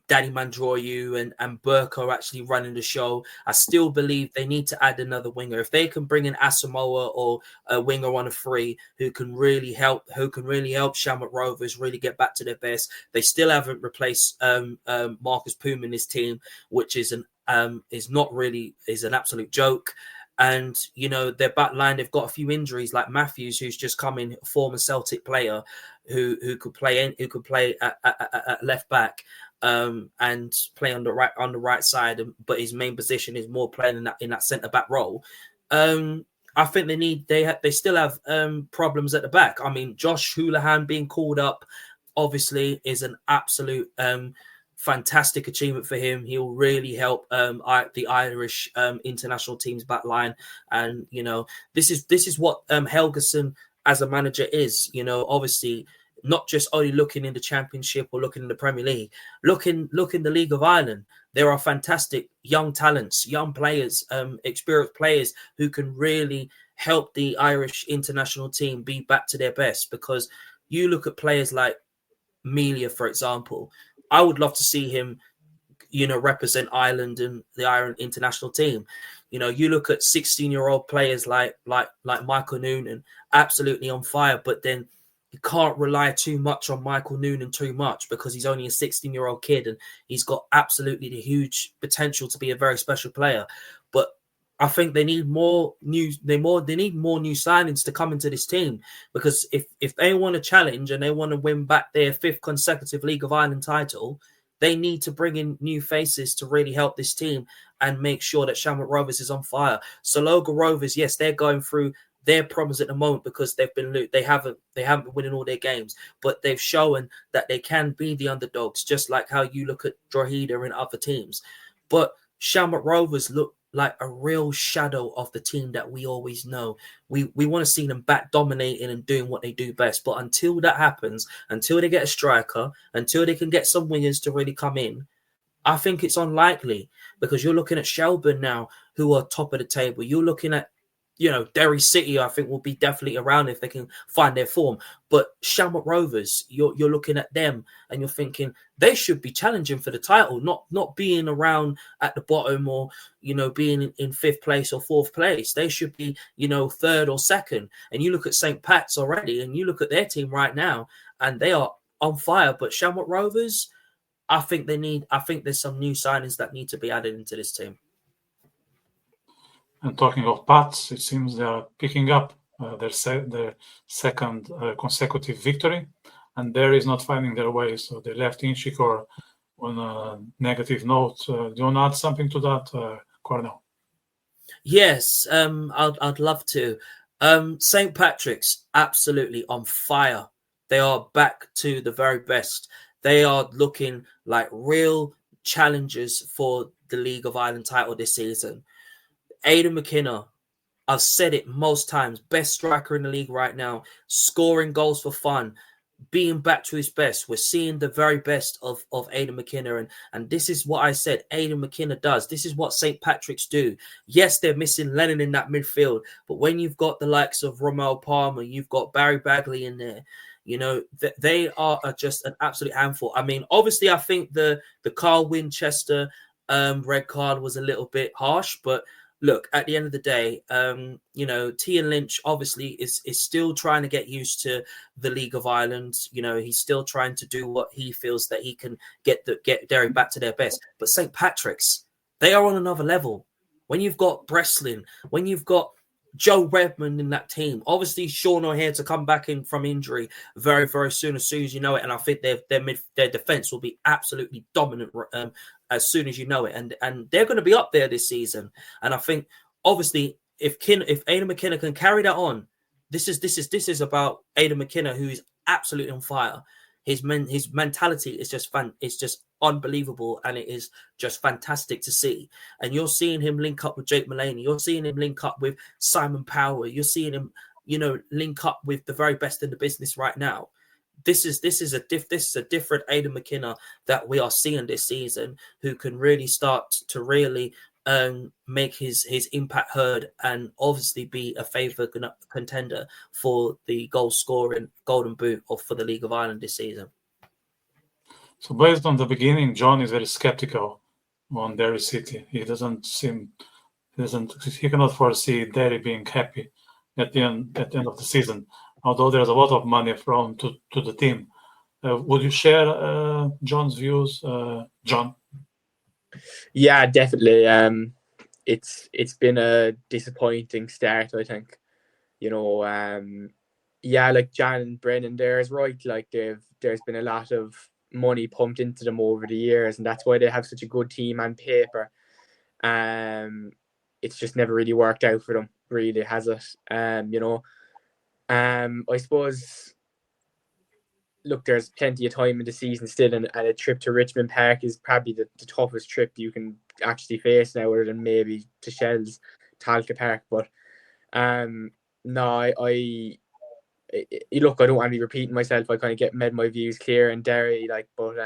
Danny Mandroyu and Burke are actually running the show. I still believe they need to add another winger. If they can bring in Asamoah or a winger on a free who can really help Shamrock Rovers really get back to their best. They still haven't replaced Marcus Poom in this team, which is an absolute joke. And their back line, they've got a few injuries like Matthews, who's just come in, a former Celtic player who could play at left back. And play on the right side, but his main position is more playing in that centre back role. I think they still have problems at the back. I mean, Josh Houlihan being called up obviously is an absolute fantastic achievement for him. He'll really help the Irish international team's back line, and this is what Helgason as a manager is. Obviously. Not just only looking in the Championship or looking in the Premier League, look in the League of Ireland. There are fantastic young talents, young players, experienced players who can really help the Irish international team be back to their best. Because you look at players like Melia, for example, I would love to see him, represent Ireland and the Ireland international team. You look at 16-year-old players like Michael Noonan, absolutely on fire, but then you can't rely too much on Michael Noonan too much because he's only a 16-year-old kid and he's got absolutely the huge potential to be a very special player. But I think they need more new signings to come into this team, because if they want to challenge and they want to win back their 5th consecutive League of Ireland title, they need to bring in new faces to really help this team and make sure that Shamrock Rovers is on fire. Saloga Rovers, yes, they're going through their problems at the moment because they haven't been winning all their games, but they've shown that they can be the underdogs, just like how you look at Drogheda and other teams. But Shamrock Rovers look like a real shadow of the team that we always know. We want to see them back dominating and doing what they do best. But until that happens, until they get a striker, until they can get some wingers to really come in, I think it's unlikely, because you're looking at Shelbourne now, who are top of the table. You're looking at Derry City, I think, will be definitely around if they can find their form. But Shamrock Rovers, you're looking at them and you're thinking they should be challenging for the title, not being around at the bottom or, being in 5th place or 4th place. They should be, 3rd or 2nd. And you look at St. Pat's already and you look at their team right now and they are on fire. But Shamrock Rovers, I think there's some new signings that need to be added into this team.
And talking of Pats, it seems they are picking up their second consecutive victory, and Derry is not finding their way. So they left Inchicore on a negative note. Do you want to add something to that, Cornell?
Yes, I'd love to. St. Patrick's absolutely on fire. They are back to the very best. They are looking like real challengers for the League of Ireland title this season. Aidan McKenna, I've said it most times, best striker in the league right now, scoring goals for fun, being back to his best. We're seeing the very best of Aidan McKenna. And this is what I said Aidan McKenna does. This is what St. Patrick's do. Yes, they're missing Lennon in that midfield, but when you've got the likes of Romeo Palmer, you've got Barry Bagley in there, you know, they are just an absolute handful. I mean, obviously, I think the Carl Winchester red card was a little bit harsh, but look, at the end of the day, you know, Tian Lynch obviously is still trying to get used to the League of Ireland. You know, he's still trying to do what he feels that he can get Derry back to their best. But St. Patrick's, they are on another level. When you've got Breslin, when you've got Joe Redmond in that team, obviously Sean O'Hare to come back in from injury very, very soon as you know it. And I think their defense will be absolutely dominant as soon as you know it. And they're going to be up there this season. And I think obviously if Aidan McKenna can carry that on, this is about Aidan McKenna, who is absolutely on fire. His mentality is just unbelievable, and it is just fantastic to see. And you're seeing him link up with Jake Mulaney. You're seeing him link up with Simon Power. You're seeing him, you know, link up with the very best in the business right now. This is a different Aidan McKenna that we are seeing this season, who can really start to really make his impact heard, and obviously be a favoured contender for the goal scoring Golden Boot or for the League of Ireland this season.
So based on the beginning, John is very skeptical on Derry City. He cannot foresee Derry being happy at the end of the season, although there's a lot of money thrown to the team. Would you share John's views, John?
Yeah, definitely. It's been a disappointing start, I think. You know, yeah, like John and Brennan there is right. Like there's been a lot of money pumped into them over the years, and that's why they have such a good team on paper. It's just never really worked out for them, really, has it? You know, I suppose, look, there's plenty of time in the season still, and a trip to Richmond Park is probably the toughest trip you can actually face now, other than maybe to Shell's Talca Park. But no, look, I don't want to be repeating myself. I kind of made my views clear in Derry, like, but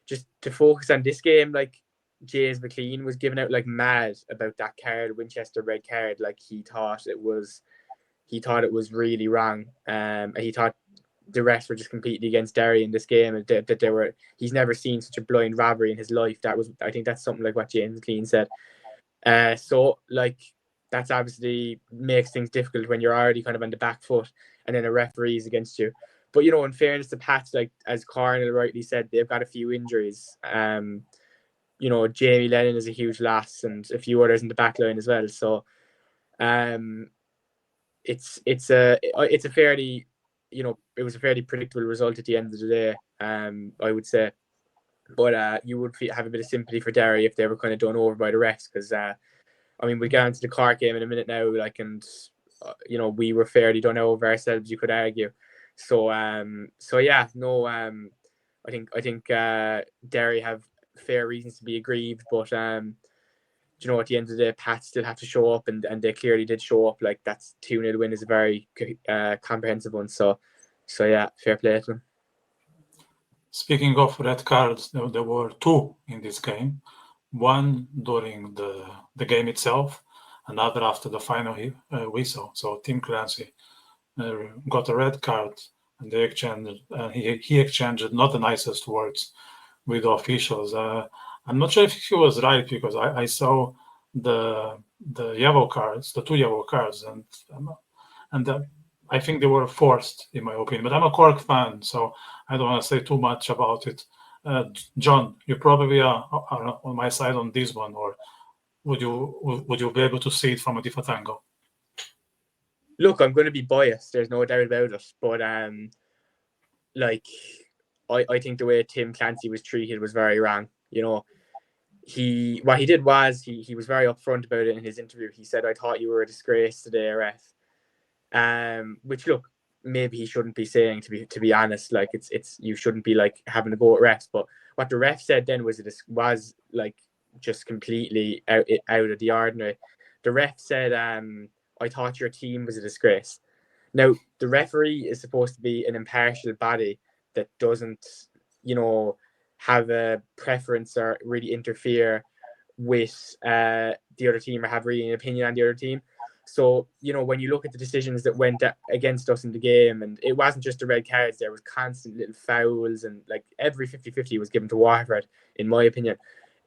just to focus on this game, like, James McLean was giving out like mad about that card, Winchester red card. Like, he thought it was really wrong, and he thought the refs were just completely against Derry in this game, and that he's never seen such a blind robbery in his life. I think that's something like what James McLean said. So like, that's obviously makes things difficult when you're already kind of on the back foot, and then a referee is against you. But, you know, in fairness to Pats, like, as Cornell rightly said, they've got a few injuries. You know, Jamie Lennon is a huge loss, and a few others in the back line as well. So it's a fairly, you know, it was a fairly predictable result at the end of the day, I would say. But you would have a bit of sympathy for Derry if they were kind of done over by the refs, because I mean, we'll get into the Cork game in a minute now, like, and you know, we were fairly done over ourselves, you could argue. So yeah, no, I think Derry have fair reasons to be aggrieved, but you know, at the end of the day, Pats still have to show up, and they clearly did show up. Like, that's 2-0 win is a very comprehensive one. So yeah, fair play to them.
Speaking of red cards, there were two in this game. One during the game itself, another after the final whistle. So Tim Clancy got a red card, and they exchanged. He exchanged not the nicest words with the officials. I'm not sure if he was right, because I saw the yellow cards, the two yellow cards, and I think they were forced, in my opinion. But I'm a Cork fan, so I don't want to say too much about it. John, you probably are on my side on this one, or would you be able to see it from a different angle?
Look, I'm going to be biased. There's no doubt about it. But like, I think the way Tim Clancy was treated was very wrong. What he did was he was very upfront about it in his interview. He said, "I thought you were a disgrace to the ref," which, look, maybe he shouldn't be saying, to be honest. Like, it's you shouldn't be like having to go at refs. But what the ref said then was like just completely out of the ordinary. The ref said, "I thought your team was a disgrace." Now, the referee is supposed to be an impartial body that doesn't, have a preference or really interfere with the other team or have really an opinion on the other team. So, when you look at the decisions that went against us in the game, and it wasn't just the red cards, there was constant little fouls, and like every 50-50 was given to Waterford, in my opinion.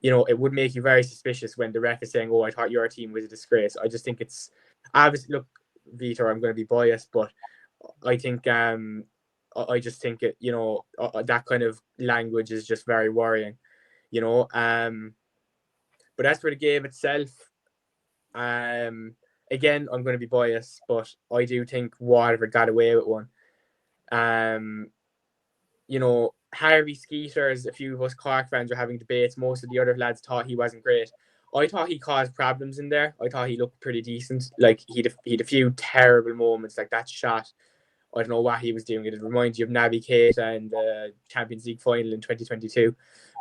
It would make you very suspicious when the ref is saying, "Oh, I thought your team was a disgrace." I just think it's obviously, look, Vitor, I'm going to be biased, but I think I just think it, that kind of language is just very worrying, But as for the game itself, again, I'm going to be biased, but I do think Waterford got away with one. Harvey Skeeter's, a few of us Cork fans were having debates. Most of the other lads thought he wasn't great. I thought he caused problems in there. I thought he looked pretty decent. Like, he'd a few terrible moments, like that shot. I don't know what he was doing. It reminds you of Naby Keita in the Champions League final in 2022.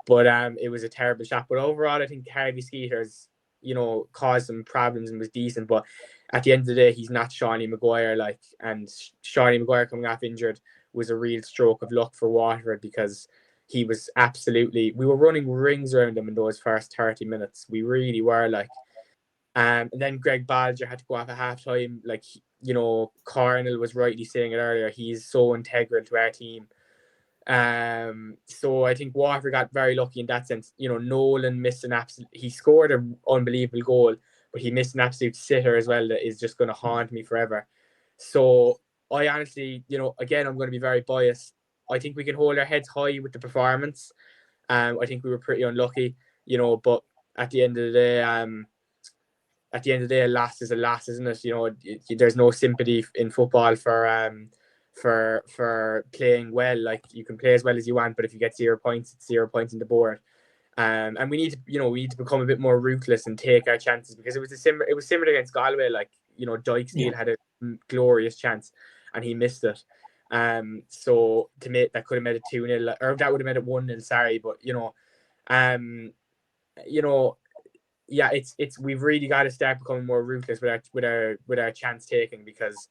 But it was a terrible shot. But overall, I think Harvey Skeeter's, caused some problems and was decent. But at the end of the day, he's not Seanie Maguire. And Seanie Maguire coming off injured was a real stroke of luck for Waterford, because he was we were running rings around him in those first 30 minutes. We really were, like. And then Greg Balger had to go off at half-time. Like, Cornell was rightly saying it earlier. He's so integral to our team. So I think Waterford got very lucky in that sense. Nolan missed he scored an unbelievable goal, but he missed an absolute sitter as well that is just going to haunt me forever. So I honestly, again, I'm going to be very biased. I think we can hold our heads high with the performance. I think we were pretty unlucky, but at the end of the day, a loss is a loss, isn't it? There's no sympathy in football for playing well. Like, you can play as well as you want, but if you get 0 points, it's 0 points on the board. And we need to become a bit more ruthless and take our chances, because it was similar against Galway. Like, Dykesfield had a glorious chance and he missed it. So to make that could have made it 2-0, or that would have made it 1-0. Sorry, but yeah, it's we've really got to start becoming more ruthless with our chance taking, because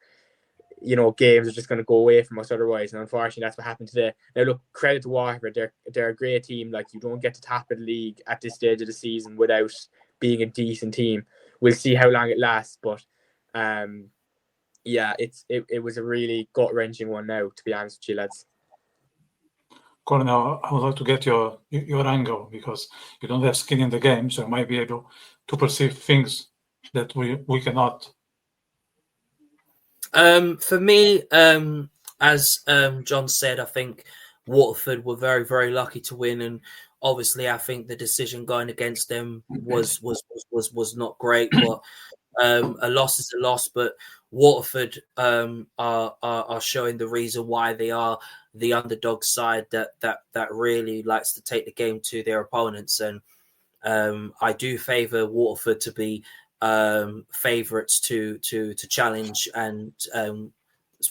games are just going to go away from us otherwise, and unfortunately that's what happened today. Now, look, credit to Waterford, they're a great team. Like, you don't get to top of the league at this stage of the season without being a decent team. We'll see how long it lasts, but it was a really gut-wrenching one now, to be honest with you, lads.
Cornell, I would like to get your angle, because you don't have skin in the game, so you might be able to perceive things that we cannot.
For me, as John said, I think Waterford were very, very lucky to win, and obviously I think the decision going against them was not great. But a loss is a loss. But Waterford are showing the reason why they are the underdog side that really likes to take the game to their opponents, and I do favour Waterford to be favourites to challenge and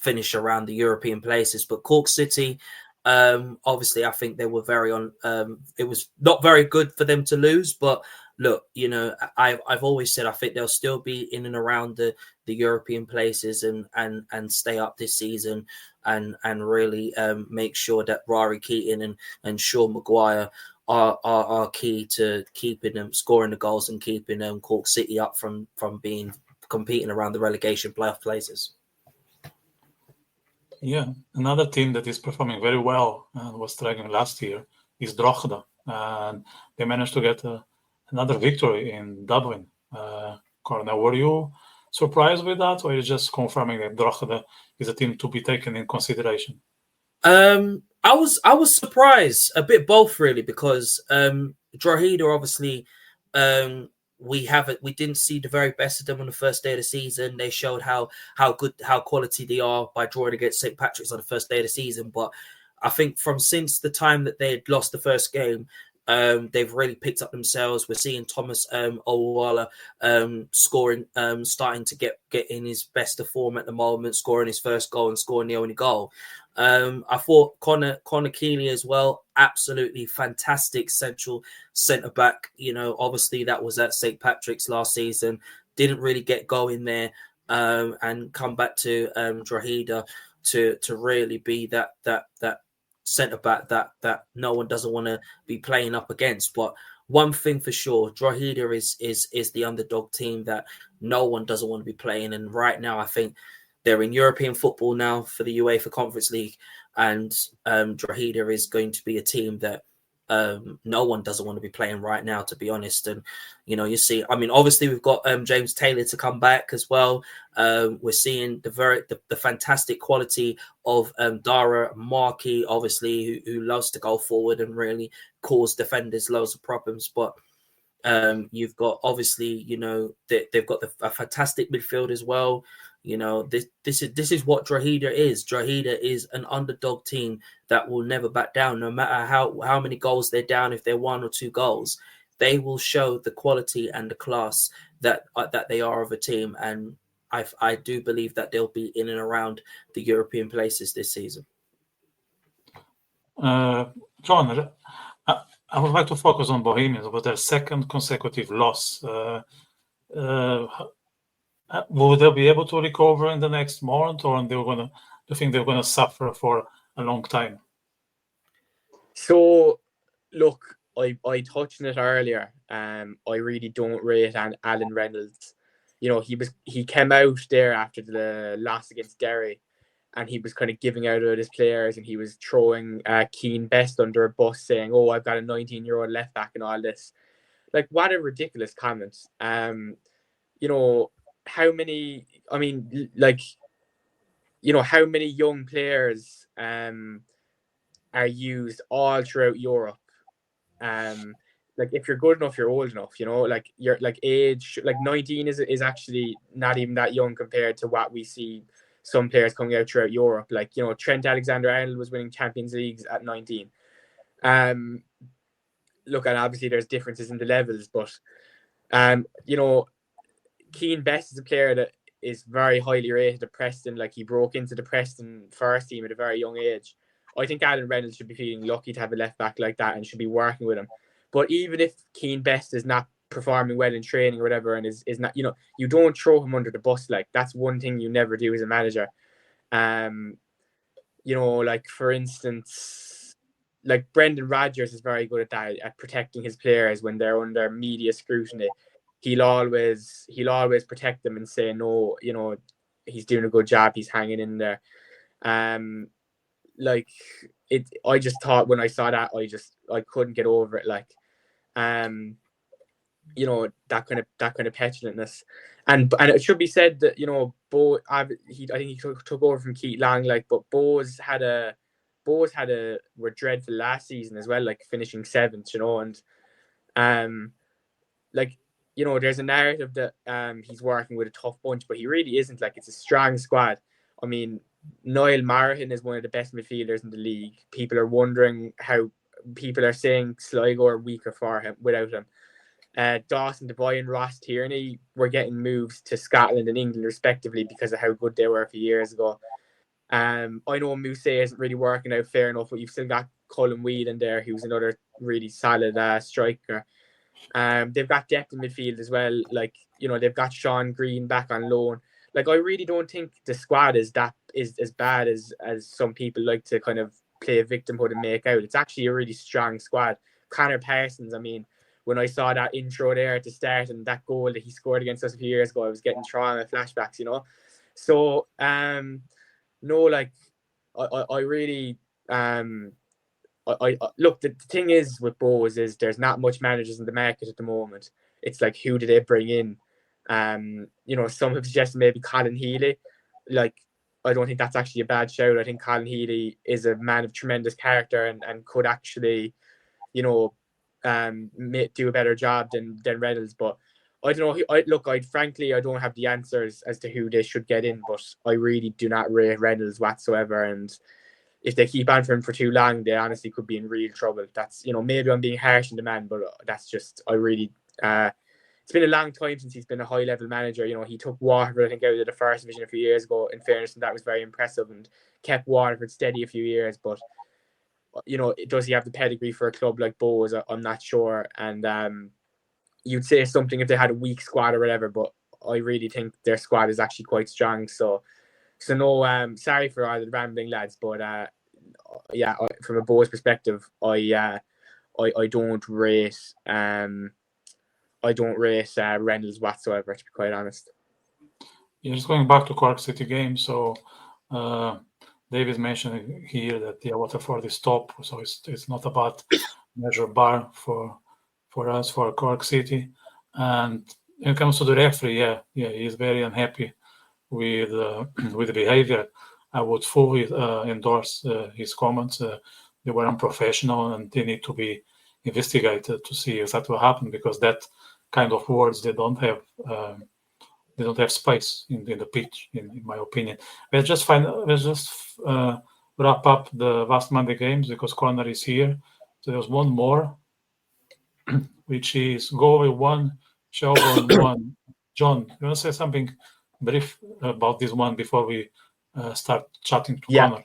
finish around the European places. But Cork City, obviously, I think they were it was not very good for them to lose. But look, I've always said I think they'll still be in and around the European places and stay up this season and really make sure that Rory Keating and Sean Maguire are key to keeping them scoring the goals and keeping Cork City up from competing around the relegation playoff places.
Yeah, another team that is performing very well and was struggling last year is Drogheda, and they managed to get another victory in Dublin. Cornell, were you surprised with that, or are you just confirming that Drogheda is a team to be taken in consideration?
I was surprised a bit both really, because Drogheda obviously we didn't see the very best of them on the first day of the season. They showed how quality they are by drawing against St. Patrick's on the first day of the season. But I think since the time that they had lost the first game, they've really picked up themselves. We're seeing Thomas Owala scoring, starting to get in his best of form at the moment, scoring his first goal and scoring the only goal. I thought Connor Keeley as well, absolutely fantastic central centre back. Obviously that was at St. Patrick's last season, didn't really get going there, and come back to Drogheda to really be that centre back that no one doesn't want to be playing up against. But one thing for sure, Drogheda is the underdog team that no one doesn't want to be playing. And right now, I think they're in European football now for the UEFA Conference League, and Drogheda is going to be a team that no one doesn't want to be playing right now, to be honest. And you see, I mean, obviously we've got James Taylor to come back as well. We're seeing the fantastic quality of Dara Markey, obviously, who loves to go forward and really cause defenders loads of problems. But you've got obviously, they've got a fantastic midfield as well. This is what Drogheda is. Drogheda is an underdog team that will never back down, no matter how many goals they're down. If they're 1 or 2 goals, they will show the quality and the class that they are of a team. And I do believe that they'll be in and around the European places this season.
John, I would like to focus on Bohemians, but their second consecutive loss. Will they be able to recover in the next month, or do you think they're gonna suffer for a long time?
So, look, I touched on it earlier. I really don't rate Alan Reynolds. He came out there after the loss against Derry, and he was kind of giving out his players, and he was throwing Keane Best under a bus, saying, "Oh, I've got a 19-year-old left back," and all this. Like, what a ridiculous comment. How many? I mean, how many young players are used all throughout Europe? If you're good enough, you're old enough. You're age. 19 is actually not even that young compared to what we see some players coming out throughout Europe. Trent Alexander-Arnold was winning Champions Leagues at 19. And obviously there's differences in the levels, but Keane Best is a player that is very highly rated at Preston. He broke into the Preston first team at a very young age. I think Alan Reynolds should be feeling lucky to have a left back like that and should be working with him. But even if Keane Best is not performing well in training or whatever, and is not, you don't throw him under the bus. That's one thing you never do as a manager. For instance, Brendan Rodgers is very good at that, at protecting his players when they're under media scrutiny. He'll always protect them and say, no, he's doing a good job. He's hanging in there. I just thought when I saw that, I couldn't get over it. That kind of petulantness. And it should be said that, Bo, I think he took over from Keith Long, but Bo's were dreadful last season as well, finishing 7th, and there's a narrative that he's working with a tough bunch, but he really isn't. It's a strong squad. I mean, Niall Marahan is one of the best midfielders in the league. People are wondering how people are saying Sligo are weaker for him without him. Dawson Dubois and Ross Tierney were getting moves to Scotland and England respectively because of how good they were a few years ago. I know Mousse isn't really working out fair enough, but you've still got Colin Weed in there, who's another really solid striker. They've got depth in midfield as well. They've got Sean Green back on loan. I really don't think the squad is as bad as some people like to kind of play a victimhood and make out. It's actually a really strong squad. Connor Parsons, I mean, when I saw that intro there at the start and that goal that he scored against us a few years ago, I was getting trauma flashbacks, So, I really look, the thing is with Bose is there's not much managers in the market at the moment. It's who do they bring in? Some have suggested maybe Colin Healy. I don't think that's actually a bad shout. I think Colin Healy is a man of tremendous character and could actually, do a better job than Reynolds. But I don't know. I frankly don't have the answers as to who they should get in, but I really do not rate Reynolds whatsoever. And if they keep on for him for too long, they honestly could be in real trouble. That's, maybe I'm being harsh on the man, but that's just, I really, it's been a long time since he's been a high-level manager. He took Waterford, I think, out of the first division a few years ago, in fairness, and that was very impressive and kept Waterford steady a few years. But, does he have the pedigree for a club like Bows? I'm not sure. And you'd say something if they had a weak squad or whatever, but I really think their squad is actually quite strong. So no, sorry for all the rambling, lads, but from a Bows perspective, I don't rate Reynolds whatsoever, to be quite honest.
Yeah, just going back to Cork City game. So David mentioned here that Waterford is top, so it's not a bad measure bar for us, for Cork City. And when it comes to the referee, he's very unhappy with the behavior. I would fully endorse his comments. They were unprofessional, and they need to be investigated to see exactly what happened, because that kind of words, they don't have space in the pitch, in my opinion. Let's just wrap up the last Monday games, because Cornell is here. So there's one more, which is Galway 1, Shelbourne 1. John, you want to say something brief about this one before we start chatting to Connor?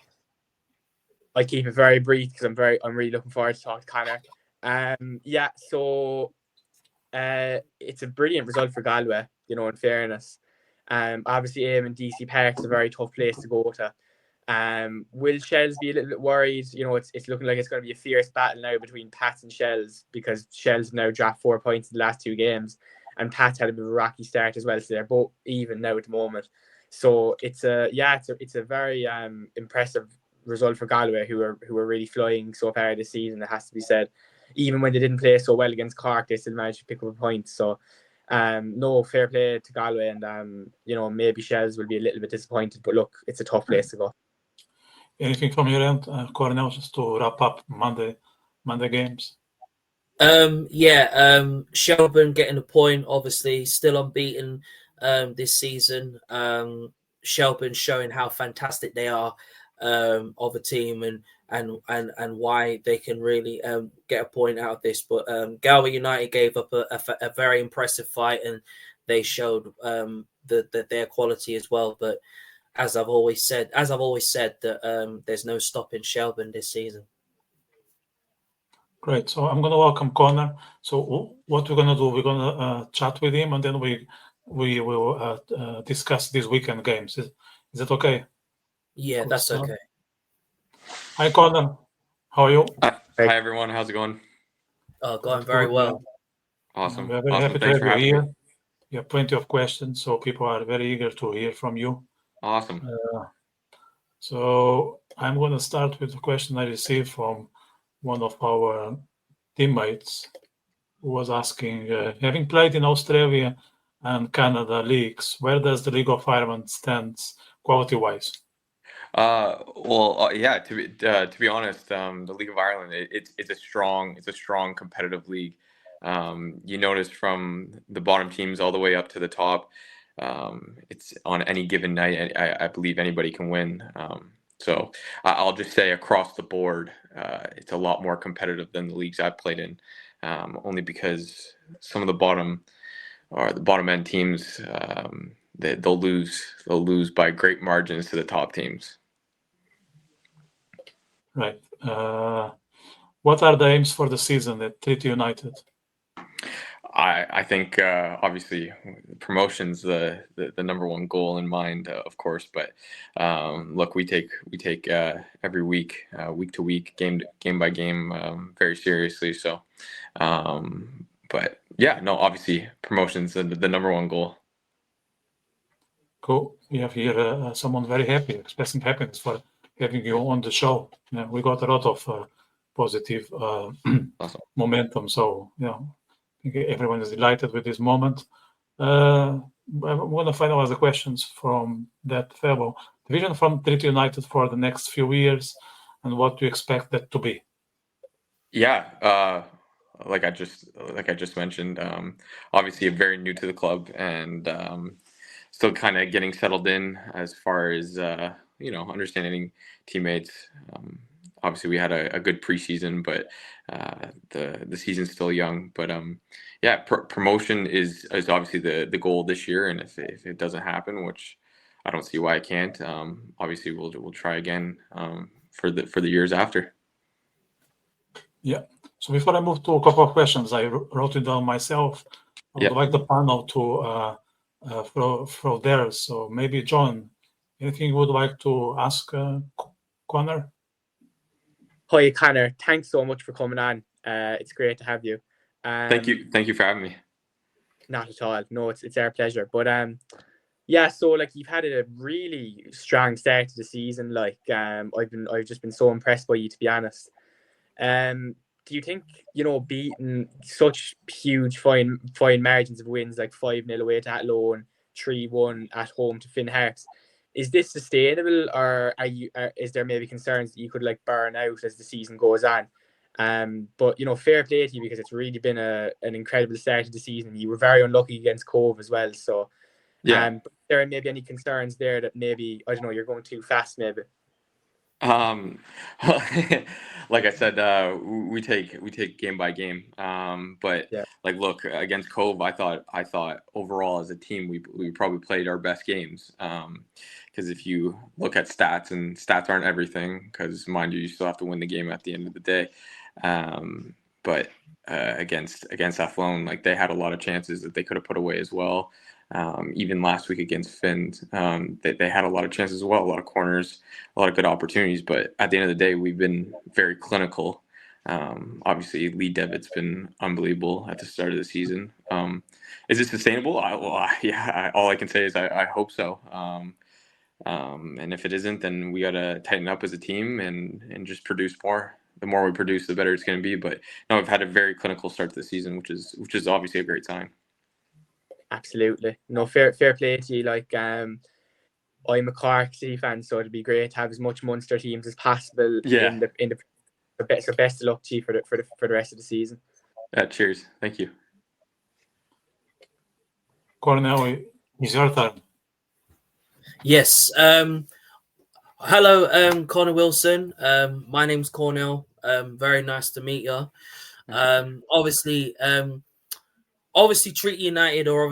I keep it very brief because I'm really looking forward to talking to Connor. So it's a brilliant result for Galway, in fairness. Obviously, Aim and DC Park's a very tough place to go to. Will Shells be a little bit worried? It's looking like it's going to be a fierce battle now between Pats and Shells, because Shells now dropped 4 points in the last 2 games, and Pats had a bit of a rocky start as well, so they're both even now at the moment. So it's a very impressive result for Galway, who are really flying so far this season, it has to be said. Even when they didn't play so well against Cork, they still managed to pick up a point. So no, fair play to Galway, and maybe Shells will be a little bit disappointed, but look, it's a tough place to go.
Anything from your end, Cornell, just to wrap up Monday games?
Shelbourne getting a point, obviously still unbeaten this season. Shelbourne showing how fantastic they are of a team, and why they can really get a point out of this. But Galway United gave up a very impressive fight, and they showed that their quality as well. But as I've always said that there's no stopping Shelbourne this season. Great.
So I'm going to welcome Connor. So what we're going to do, we're going to chat with him, and then we will discuss these weekend games. Is that okay?
Yeah,
Good
that's
stuff.
okay.
Hi, Connor. How are you?
Hi, everyone. How's it going?
Going very well.
Awesome.
We're very happy to have you here. You have plenty of questions, so people are very eager to hear from you.
Awesome.
So I'm going to start with a question I received from one of our teammates, who was asking, having played in Australia and Canada leagues, where does the League of Ireland stand quality-wise?
To be honest, the League of Ireland, it's a strong competitive league. You notice from the bottom teams all the way up to the top, it's on any given night, I believe anybody can win. So I'll just say across the board, it's a lot more competitive than the leagues I've played in, only because some of the bottom end teams, they'll lose by great margins to the top teams.
Right. What are the aims for the season at Treaty United?
I think obviously promotion's the number one goal in mind, of course. But look, we take every week to week, game by game, very seriously. So, obviously promotion's the number one goal.
Cool. We have here someone very happy, expressing happiness for having you on the show. Yeah, we got a lot of positive
Awesome.
momentum. So I think everyone is delighted with this moment. I'm going to finalize the questions from that fellow. vision from Treaty United for the next few years, and what do you expect that to be?
Yeah, like I just mentioned, obviously very new to the club and still kind of getting settled in as far as understanding teammates. Obviously, we had a good preseason, but the season's still young. But promotion is obviously the goal this year, and if it doesn't happen, which I don't see why it can't, obviously we'll try again for the years after.
Yeah. So before I move to a couple of questions, I wrote it down myself. I would like the panel to throw theirs. So maybe John, anything you would like to ask Connor?
Hi, Connor. Thanks so much for coming on. It's great to have you.
Thank you for having me.
Not at all. No, it's our pleasure. But so like you've had a really strong start to the season. Like I've just been so impressed by you, to be honest. Do you think, beating such huge fine margins of wins, like 5-0 away to Athlone, 3-1 at home to Finn Harps, is this sustainable, or is there maybe concerns that you could like burn out as the season goes on? But fair play to you, because it's really been an incredible start to the season. You were very unlucky against Cove as well. So but there are maybe any concerns there that maybe, I don't know, you're going too fast maybe?
Like I said, we take game by game. But like, look, against Cove, I thought overall as a team, we probably played our best games. Because if you look at stats, and stats aren't everything, because mind you still have to win the game at the end of the day. But against Athlone, like, they had a lot of chances that they could have put away as well. Even last week against Finn, they had a lot of chances as well, a lot of corners, a lot of good opportunities. But at the end of the day, we've been very clinical. Obviously, Lee Devitt's been unbelievable at the start of the season. Is it sustainable? All I can say is I hope so. And if it isn't, then we got to tighten up as a team and just produce more. The more we produce, the better it's going to be. But no, we've had a very clinical start to the season, which is obviously a great sign.
Absolutely. No, fair play to you. Like, I'm a Cork City fan, so it'd be great to have as much Munster teams as possible. In the so best of luck to you for the rest of the season.
Cheers. Thank you.
Cornell, it's your turn.
Yes. Hello, Connor Wilson. My name's Cornell. Very nice to meet you. Obviously, Treaty United are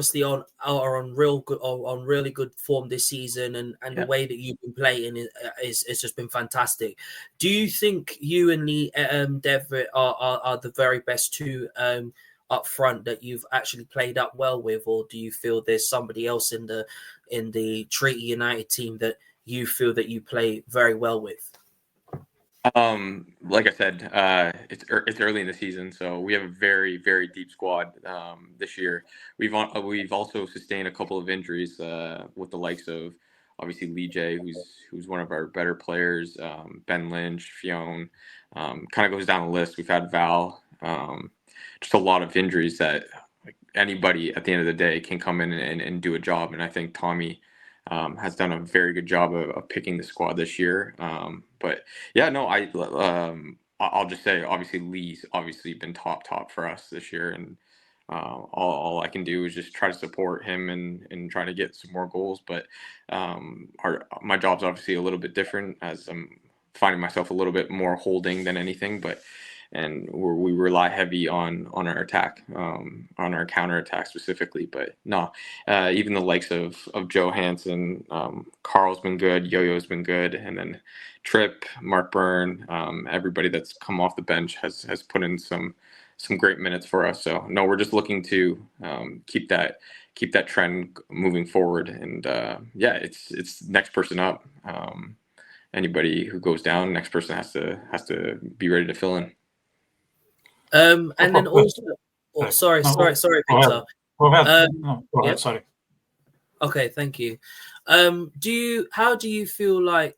on really good form this season, and the way that you've been playing is just been fantastic. Do you think you and Lee Devitt are the very best two up front that you've actually played up well with, or do you feel there's somebody else in the Treaty United team that you feel that you play very well with?
Like I said, it's early in the season, so we have a very, very deep squad this year. We've also sustained a couple of injuries with the likes of obviously Lee J, who's one of our better players, Ben Lynch, Fionn, kind of goes down the list. We've had Val, just a lot of injuries that, like, anybody at the end of the day can come in and do a job. And I think Tommy has done a very good job of picking the squad this year. But yeah, no, I'll just say, obviously Lee's obviously been top for us this year, and all I can do is just try to support him and try to get some more goals. But my job's obviously a little bit different, as I'm finding myself a little bit more holding than anything. And we rely heavy on our attack, on our counter attack specifically. But no, even the likes of Joe Hansen, Carl's been good, Yo-Yo's been good, and then Tripp, Mark Byrne, everybody that's come off the bench has put in some great minutes for us. So no, we're just looking to keep that trend moving forward. And it's next person up. Anybody who goes down, next person has to be ready to fill in.
And then also, sorry, Victor.
Go ahead. Go ahead. Sorry.
Okay, thank you. Do you feel that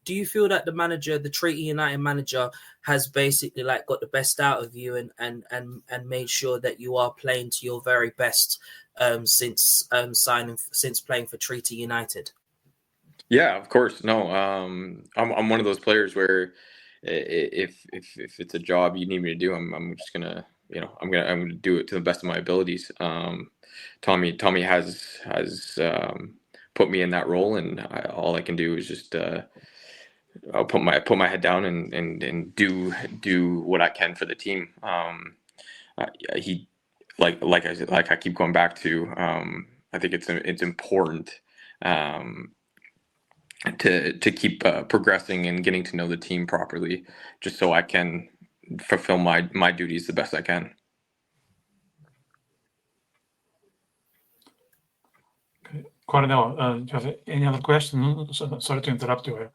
the Treaty United manager has basically like got the best out of you and made sure that you are playing to your very best since playing for Treaty United?
Yeah, of course. No, I'm one of those players where if it's a job you need me to do, I'm just gonna, I'm gonna do it to the best of my abilities. Tommy has put me in that role, and all I can do is just I'll put my head down and do what I can for the team. He like I keep going back to. I think it's important. To keep progressing and getting to know the team properly, just so I can fulfill my duties the best I can.
Okay. Cornell, do you have any other question? Sorry to interrupt you.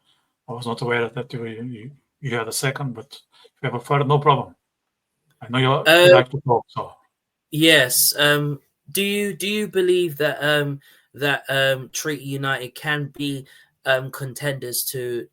I was not aware that you had a second, but if you have a further, no problem. I know you like to talk, so.
Yes. Do you believe that Treaty United can be contenders to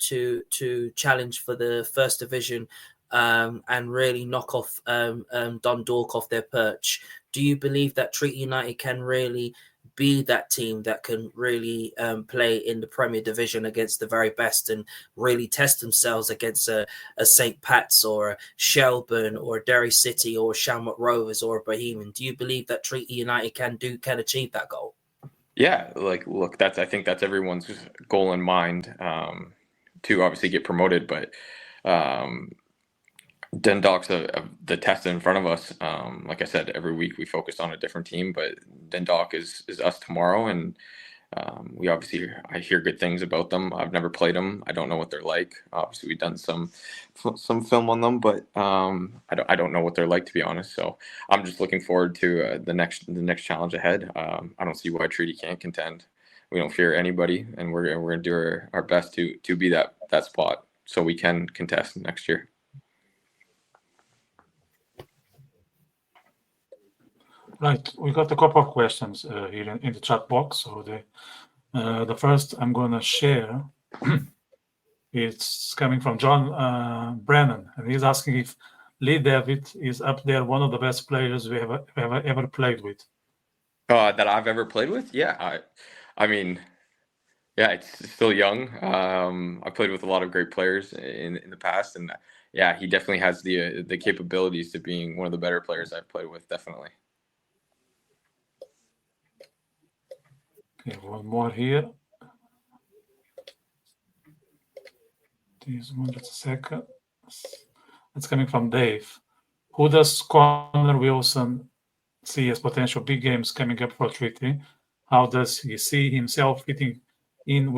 challenge for the first division and really knock off Dundalk off their perch? Do you believe that Treaty United can really be that team that can really play in the Premier Division against the very best and really test themselves against a St. Pat's or a Shelburne or a Derry City or Shamrock Rovers or a Bohemian? Do you believe that Treaty United can achieve that goal?
Yeah, look, I think that's everyone's goal in mind, to obviously get promoted, but Dundalk's the test in front of us. Like I said, every week we focus on a different team, but Dundalk is us tomorrow, and I hear good things about them. I've never played them. I don't know what they're like. Obviously, we've done some film on them, but I don't know what they're like, to be honest. So I'm just looking forward to the next challenge ahead. I don't see why Treaty can't contend. We don't fear anybody, and we're gonna do our best to be that spot so we can contest next year.
Right, we got a couple of questions here in the chat box. So the first I'm going to share, it's coming from John Brennan, and he's asking if Lee David is up there, one of the best players we have ever played with.
That I've ever played with? Yeah, I mean, yeah, it's still young. I played with a lot of great players in the past, and yeah, he definitely has the capabilities to being one of the better players I've played with, definitely.
Okay, one more here. Just a second. It's coming from Dave. Who does Connor Wilson see as potential big games coming up for Treaty? How does he see himself fitting in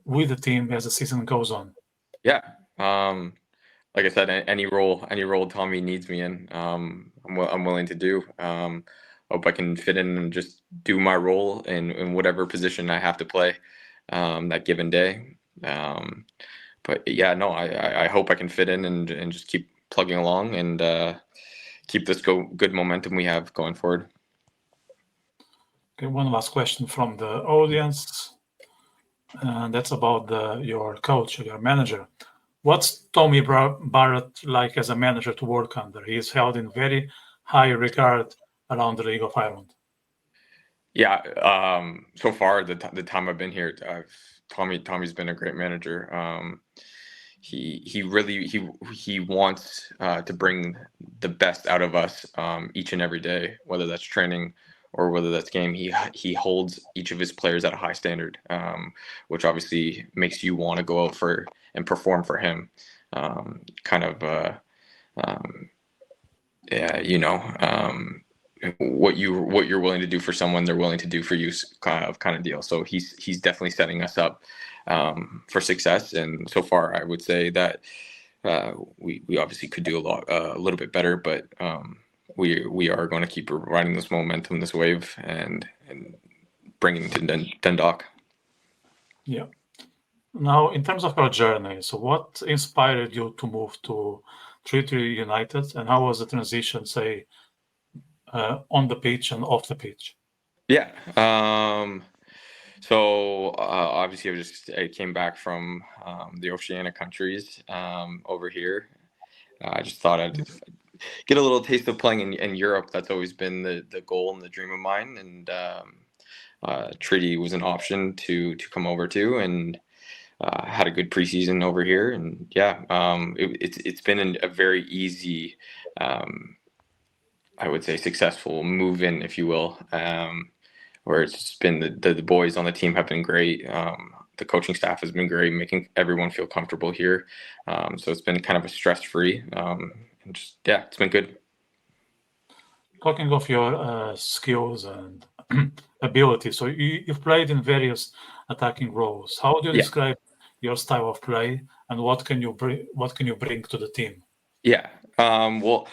with the team as the season goes on?
Yeah, like I said, any role Tommy needs me in, I'm willing to do. Hope I can fit in and just do my role in whatever position I have to play that given day. But yeah, no, I hope I can fit in and just keep plugging along and keep this good momentum we have going forward.
Okay, one last question from the audience, and that's about your coach, your manager. What's Tommy Barrett like as a manager to work under? He is held in very high regard around the League of Ireland.
Yeah, so far the time I've been here, Tommy's been a great manager. He really wants to bring the best out of us each and every day, whether that's training or whether that's game. He holds each of his players at a high standard, which obviously makes you want to go out and perform for him. What you're willing to do for someone, they're willing to do for you, kind of deal. So he's definitely setting us up for success. And so far, I would say that we obviously could do a little bit better, but we are going to keep riding this momentum, this wave, and bringing it to Dundalk.
Yeah. Now, in terms of your journey, so what inspired you to move to Treaty United, and how was the transition, say, on the pitch and off the pitch?
Yeah. So obviously I came back from the Oceania countries over here. I just thought I'd get a little taste of playing in Europe. That's always been the goal and the dream of mine. And Treaty was an option to come over to. And had a good preseason over here, and yeah, it's been a very easy, I would say, successful move in, if you will, where it's just been the boys on the team have been great. The coaching staff has been great, making everyone feel comfortable here. So it's been kind of a stress-free, and just, yeah, it's been good.
Talking of your skills and ability, so you've played in various attacking roles. How do you describe your style of play, and what can you bring to the team?
Yeah. Well,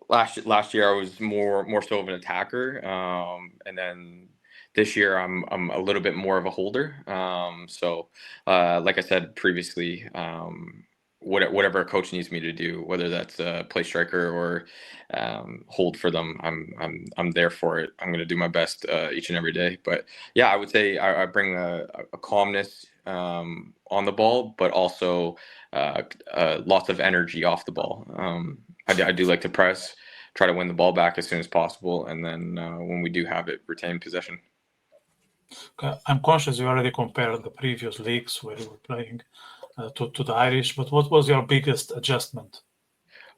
last year I was more so of an attacker, and then this year I'm a little bit more of a holder. So like I said previously, whatever a coach needs me to do, whether that's play striker or hold for them, I'm there for it. I'm going to do my best each and every day. But yeah, I would say I bring a calmness on the ball, but also lots of energy off the ball. I do like to press, try to win the ball back as soon as possible, and then when we do have it, retain possession.
I'm conscious you already compared the previous leagues where you were playing to the Irish, but what was your biggest adjustment?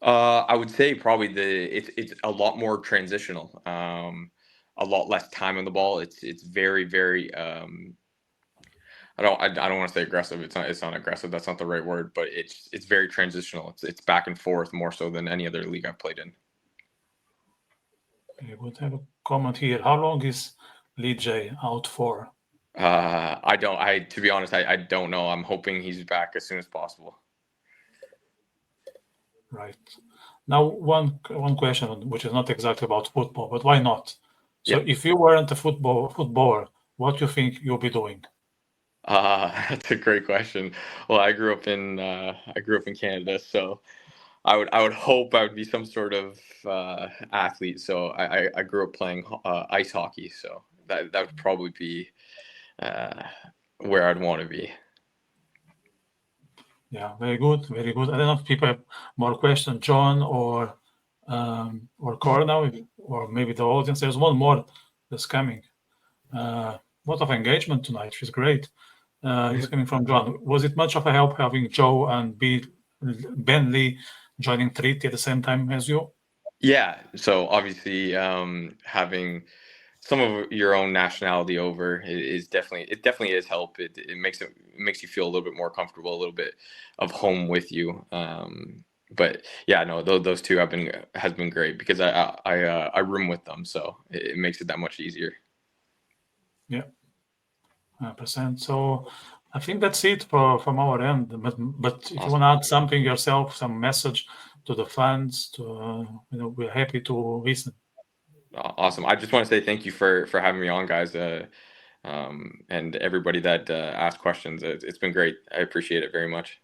I would say probably it's a lot more transitional, a lot less time on the ball. It's very, very I don't want to say aggressive. It's not aggressive. That's not the right word, but it's very transitional. It's back and forth more so than any other league I've played in.
Okay, we'll have a comment here. How long is Lee J out for?
To be honest, I don't know. I'm hoping he's back as soon as possible.
Right. Now, one question, which is not exactly about football, but why not? So if you weren't a footballer, what do you think you'll be doing?
That's a great question. Well, I grew up in Canada, so I would hope I would be some sort of athlete. So I grew up playing ice hockey, so that would probably be where I'd want to be.
Yeah, very good, very good. I don't know if people have more questions, John or Cornell, or maybe the audience. There's one more that's coming. A lot of engagement tonight, which is great. It's coming from John. Was it much of a help having Joe and Ben Lee joining Treaty at the same time as you?
Yeah, so obviously having some of your own nationality over is definitely is help. It makes you feel a little bit more comfortable, a little bit of home with you. But yeah, no, those two has been great because I room with them, so it makes it that much easier.
Yeah, 100%. So I think that's it from our end. But if you want to add something yourself, some message to the fans, we're happy to listen.
Awesome. I just want to say thank you for having me on, guys, and everybody that asked questions. It's been great. I appreciate it very much.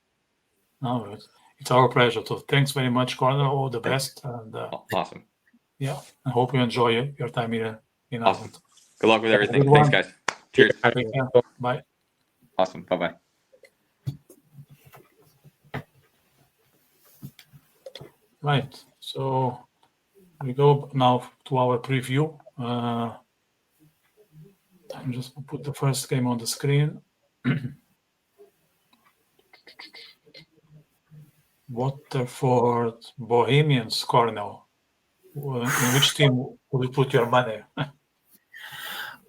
All right. It's our pleasure. So thanks very much, Cornell. All the best. And,
awesome.
Yeah, I hope you enjoy your time here in
Awesome.
Ireland.
Good luck with everything. Thanks, guys. Cheers.
Bye.
Awesome. Bye-bye.
Right. So we go now to our preview. I'm just going to put the first game on the screen. Waterford Bohemians, Cornell. In which team would you put your money?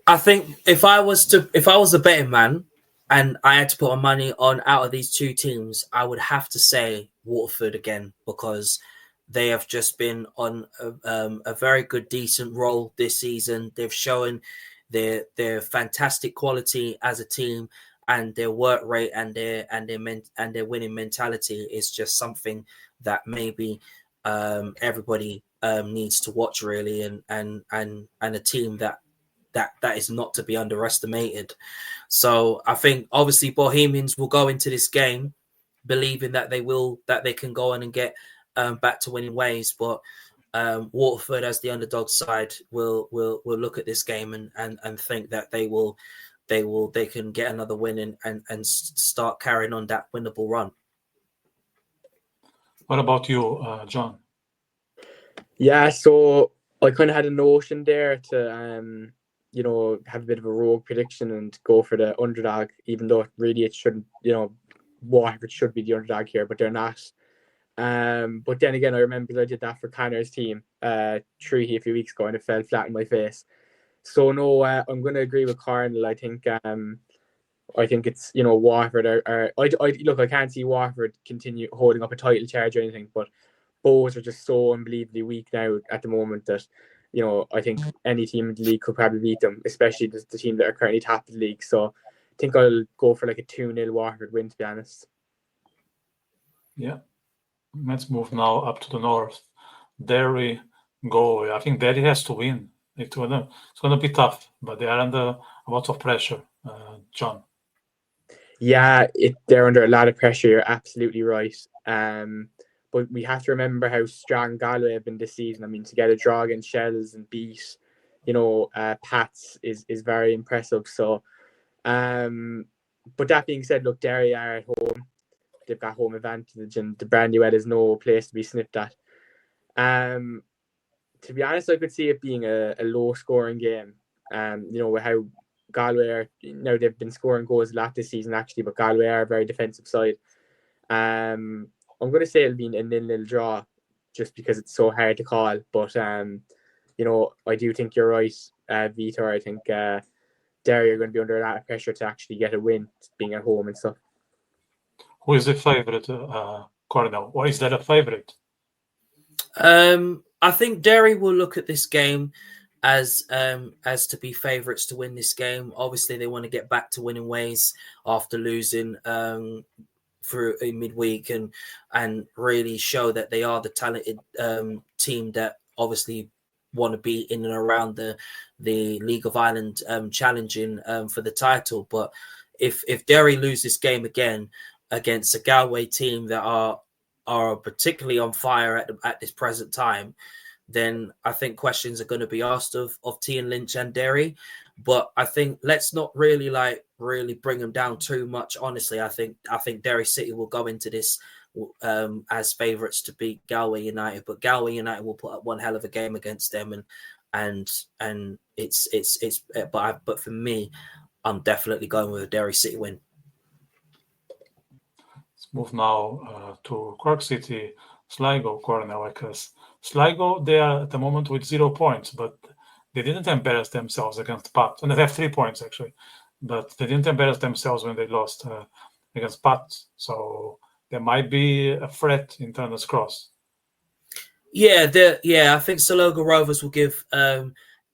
I think if I was a betting man and I had to put my money on out of these two teams, I would have to say Waterford again, because they have just been on a very good, decent roll this season. They've shown their fantastic quality as a team, and their work rate and their winning mentality is just something that maybe everybody needs to watch, really, and a team that is not to be underestimated. So I think obviously Bohemians will go into this game believing that they can go on and get back to winning ways, but Waterford as the underdog side will look at this game and think that they can get another win and start carrying on that winnable run.
What about you, John?
Yeah, so I kind of had a notion there to have a bit of a rogue prediction and go for the underdog, even though really it shouldn't, Waterford should be the underdog here, but they're not. But then again, I remember I did that for Connor's team, Tree a few weeks ago, and it fell flat in my face. So no, I'm going to agree with Cornell. I think it's Waterford are look, I can't see Waterford continue holding up a title charge or anything, but Bows are just so unbelievably weak now at the moment that I think any team in the league could probably beat them, especially the team that are currently top of the league. So I think I'll go for like a 2-0 Waterford win, to be honest.
Yeah. Let's move now up to the north. Derry, Galway. I think Derry has to win. It's gonna be tough, but they are under a lot of pressure. John.
Yeah, they're under a lot of pressure. You're absolutely right. But we have to remember how strong Galway have been this season. I mean, to get a draw against Shells and beat, Pats is very impressive. So, but that being said, look, Derry are at home. They've got home advantage, and the Brandywell is no place to be sniffed at. To be honest, I could see it being a low-scoring game. With how Galway are, they've been scoring goals a lot this season, actually, but Galway are a very defensive side. I'm going to say it'll be a 0-0 draw, just because it's so hard to call. But, I do think you're right, Vitor. I think Derry are going to be under a lot of pressure to actually get a win, being at home and stuff.
Who is the favorite, Cornell? Why is that a favorite?
I think Derry will look at this game as to be favourites to win this game. Obviously, they want to get back to winning ways after losing through a midweek and really show that they are the talented team that obviously want to be in and around the League of Ireland challenging for the title. But if Derry lose this game again against a Galway team that are particularly on fire at this present time, then I think questions are going to be asked of Tian Lynch and Derry. But I think let's not really bring them down too much. Honestly, I think Derry City will go into this as favourites to beat Galway United, but Galway United will put up one hell of a game against them, and it's but for me, I'm definitely going with a Derry City win.
Let's move now to Cork City, Sligo, Cornell, because Sligo, they are at the moment with 0 points, but they didn't embarrass themselves against Pat. And they have 3 points, actually. But they didn't embarrass themselves when they lost against Pat. So there might be a threat in Turner's Cross.
Yeah, I think Sligo Rovers will give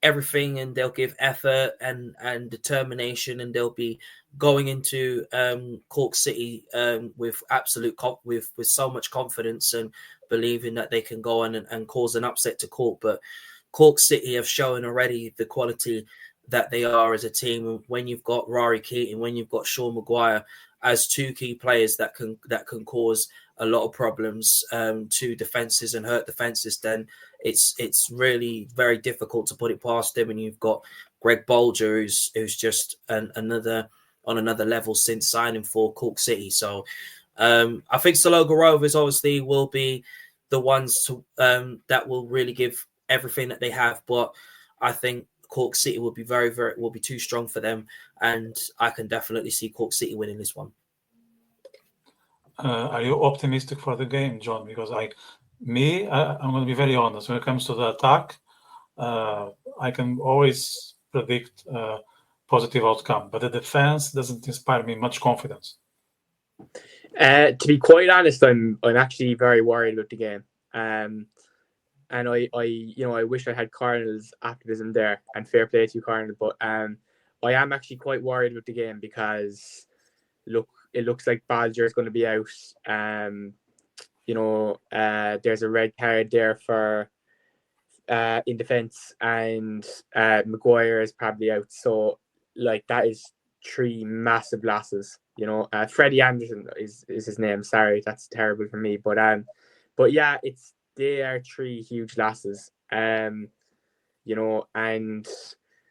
everything, and they'll give effort and determination, and they'll be going into Cork City with with so much confidence and believing that they can go on and cause an upset to Cork. But Cork City have shown already the quality that they are as a team. When you've got Rory Keating, when you've got Sean Maguire as 2 key players that can cause a lot of problems to defenses and hurt defenses, then it's really very difficult to put it past them. And you've got Greg Bolger, who's just another level since signing for Cork City. So I think Sligo Rovers obviously will be the ones to that will really give everything that they have, but I think Cork City will be will be too strong for them, and I can definitely see Cork City winning this one.
Are you optimistic for the game, John? Because I'm going to be very honest. When it comes to the attack, I can always predict positive outcome, but the defense doesn't inspire me much confidence.
To be quite honest, I'm actually very worried about the game. And I wish I had Cornell's optimism there, and fair play to Cornell, but I am actually quite worried about the game because it looks like Bolger is going to be out. There's a red card there for in defence, and Maguire is probably out. So that is 3 massive losses. Freddie Anderson is his name. Sorry, that's terrible for me. But yeah, they are 3 huge losses. And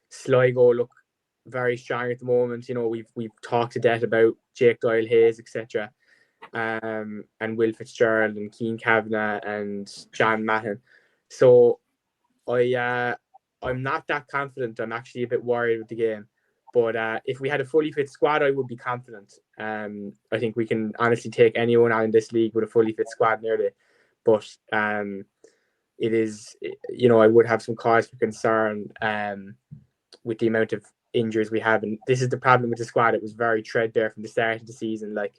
Sligo look very strong at the moment. We've talked to death about Jake Doyle Hayes, etc. And Will Fitzgerald and Keane Kavanagh and John Mahon. So I I'm not that confident. I'm actually a bit worried with the game. But if we had a fully fit squad, I would be confident. I think we can honestly take anyone out in this league with a fully fit squad nearly. But it is, I would have some cause for concern with the amount of injuries we have. And this is the problem with the squad. It was very threadbare from the start of the season. Like,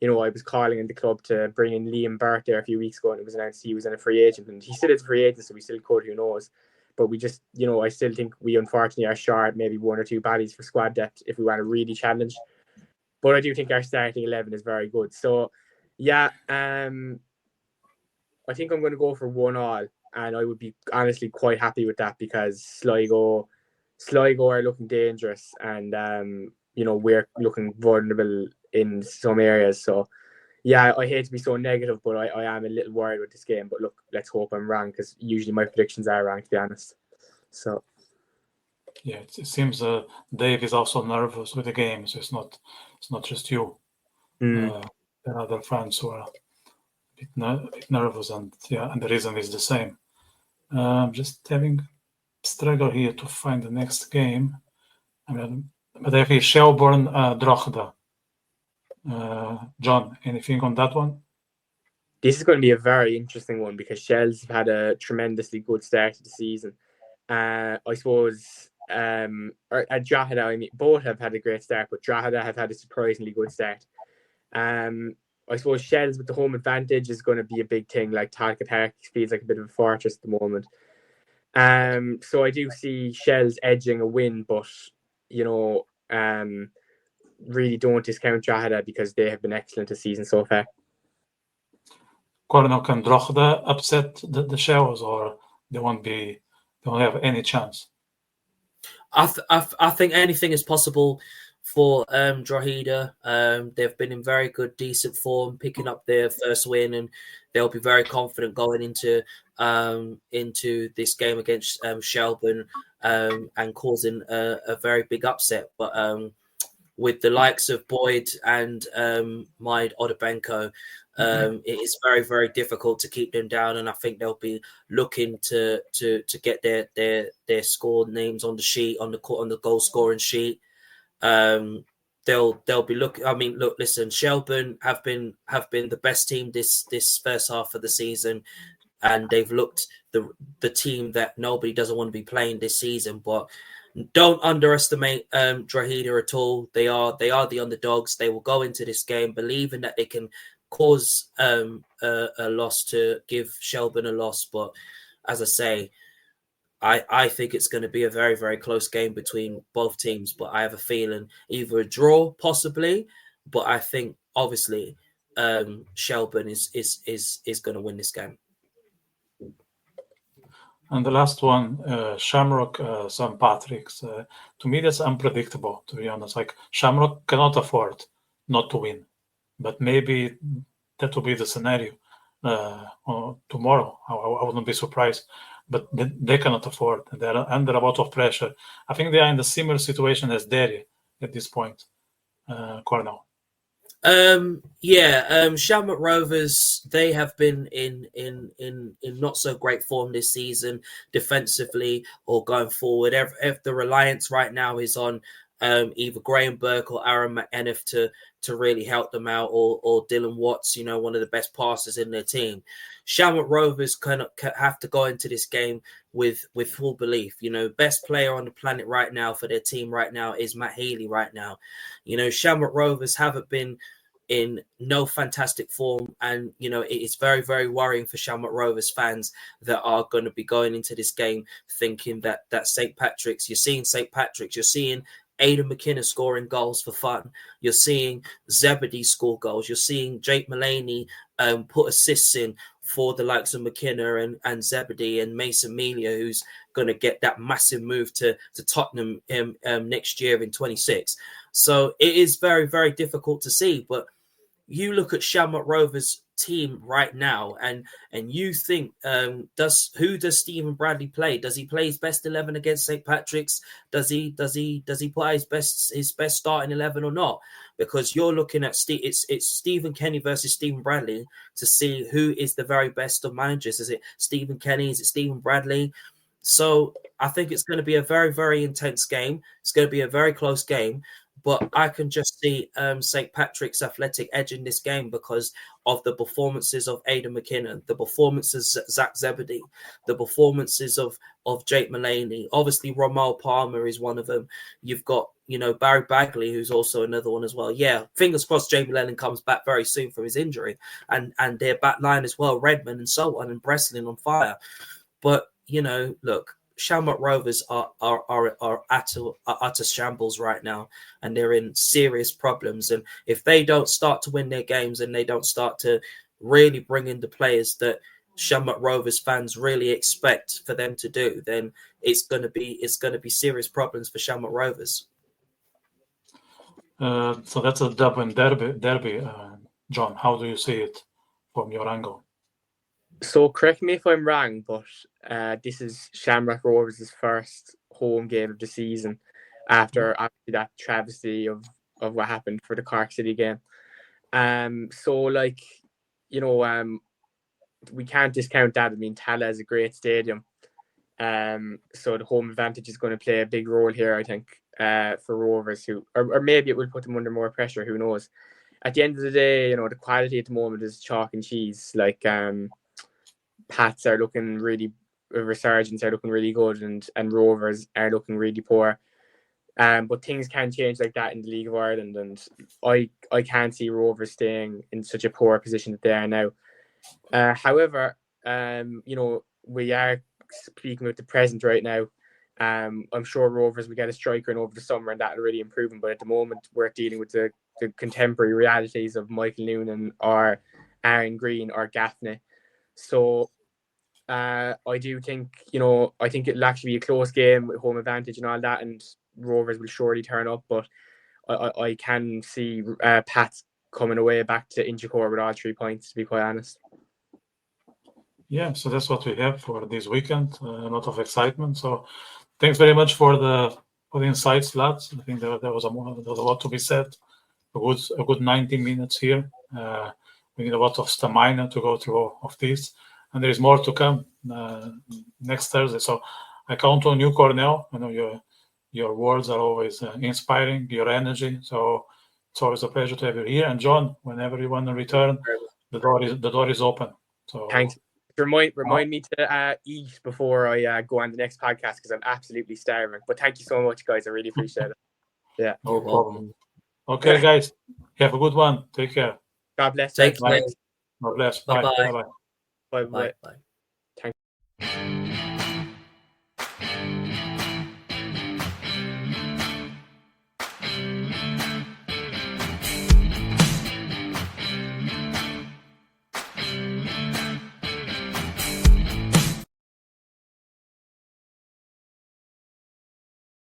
I was calling in the club to bring in Liam Burt there a few weeks ago, and it was announced he was in a free agent. And he still is a free agent, so we still could, who knows. But we just, I still think we unfortunately are short maybe one or two bodies for squad depth if we want to really challenge. But I do think our starting 11 is very good. So, yeah, I think I'm going to go for 1-1. And I would be honestly quite happy with that because Sligo are looking dangerous. And, we're looking vulnerable in some areas. So, yeah, I hate to be so negative, but I am a little worried with this game. But look, let's hope I'm wrong because usually my predictions are wrong, to be honest. So,
yeah, it seems Dave is also nervous with the game, so it's not just you. There are other fans who are a bit nervous, and the reason is the same. Just having struggle here to find the next game. But I have here Shelbourne Drogheda. John, anything on that one?
This is going to be a very interesting one because Shells have had a tremendously good start to the season. I suppose at Drogheda, both have had a great start, but Drogheda have had a surprisingly good start. I suppose Shells with the home advantage is going to be a big thing. Like Talca Park feels like a bit of a fortress at the moment. So I do see Shells edging a win, but really don't discount Drogheda because they have been excellent this season so far.
Cornell, can Drogheda upset the Shells, or they won't have any chance?
I think anything is possible for Drogheda. They've been in very good, decent form, picking up their first win, and they'll be very confident going into this game against Shelbourne and causing a very big upset. But with the likes of Boyd and Maid Odebenko, it is very, very difficult to keep them down, and I think they'll be looking to get their score names on the sheet, on the goal scoring sheet. They'll be looking. Look, listen, Shelbourne have been the best team this first half of the season, and they've looked the team that nobody doesn't want to be playing this season. But don't underestimate Drogheda at all. They are the underdogs. They will go into this game believing that they can cause a loss, to give Shelbourne a loss. But as I say, I think it's going to be a very, very close game between both teams. But I have a feeling either a draw, possibly. But I think obviously Shelbourne is going to win this game.
And the last one, Shamrock, St. Patrick's. To me, that's unpredictable, to be honest. Like, Shamrock cannot afford not to win. But maybe that will be the scenario tomorrow. I wouldn't be surprised. But they cannot afford. They're under a lot of pressure. I think they are in the similar situation as Derry at this point, Cornell.
Shamrock Rovers, they have been in not so great form this season, defensively or going forward. If the reliance right now is on either Graham Burke or Aaron McEniff to really help them out, or Dylan Watts, one of the best passers in their team. Shamrock Rovers have to go into this game with full belief. Best player on the planet right now for their team right now is Matt Healy right now. Shamrock Rovers haven't been in no fantastic form, and it is very, very worrying for Shamrock Rovers fans that are going to be going into this game thinking that St. Patrick's, you're seeing St. Patrick's, you're seeing Aidan McKinnon scoring goals for fun. You're seeing Zebedee score goals. You're seeing Jake Mulaney put assists in for the likes of McKinnon and Zebedee, and Mason Melia, who's going to get that massive move to Tottenham next year in 26. So it is very, very difficult to see. But you look at Shamrock Rovers' team right now, and you think, does Stephen Bradley play? Does he play his best 11 against St. Patrick's? Does he put out his best starting 11 or not? Because you're looking at it's Stephen Kenny versus Stephen Bradley to see who is the very best of managers. Is it Stephen Kenny? Is it Stephen Bradley? So I think it's going to be a very, very intense game. It's going to be a very close game. But I can just see St. Patrick's Athletic edging this game because of the performances of Aidan McKinnon, the performances of Zach Zebedee, the performances of Jake Mulaney. Obviously, Romal Palmer is one of them. You've got, Barry Bagley, who's also another one as well. Yeah, fingers crossed Jamie Lennon comes back very soon from his injury. And their back line as well, Redmond and so on, and Breslin on fire. But, look, Shamrock Rovers are utter shambles right now, and they're in serious problems. And if they don't start to win their games and they don't start to really bring in the players that Shamrock Rovers fans really expect for them to do, then it's going to be serious problems for Shamrock Rovers.
So that's a Dublin derby. John, how do you see it from your angle?
So correct me if I'm wrong, but this is Shamrock Rovers' first home game of the season after that travesty of what happened for the Cork City game. So we can't discount that. I mean, Tala is a great stadium. So the home advantage is going to play a big role here, I think, for Rovers, or maybe it will put them under more pressure. Who knows? At the end of the day, the quality at the moment is chalk and cheese. Pats are looking really, Resurgence are looking really good, and Rovers are looking really poor. But things can change like that in the League of Ireland, and I can't see Rovers staying in such a poor position that they are now. However, we are speaking with the present right now. I'm sure Rovers will get a striker in over the summer, and that will really improve them. But at the moment, we're dealing with the contemporary realities of Michael Noonan or Aaron Green or Gaffney. So I do think, I think it'll actually be a close game with home advantage and all that, and Rovers will surely turn up. But I can see Pats coming away back to Inchicore with all 3 points, to be quite honest.
Yeah, so that's what we have for this weekend. A lot of excitement. So thanks very much for the insights, lads. I think there was a lot to be said. A good 90 minutes here. We need a lot of stamina to go through all of this. And there is more to come next Thursday. So I count on you, Cornell. I know your words are always inspiring, your energy. So it's always a pleasure to have you here. And John, whenever you want to return, the door is open. So
thanks. Remind me to eat before I go on the next podcast, because I'm absolutely starving. But thank you so much, guys. I really appreciate it. Yeah.
No problem. Okay, guys. Have a good one. Take care.
God bless.
Take care.
God bless.
Bye-bye.
Bye.
Bye.
Bye.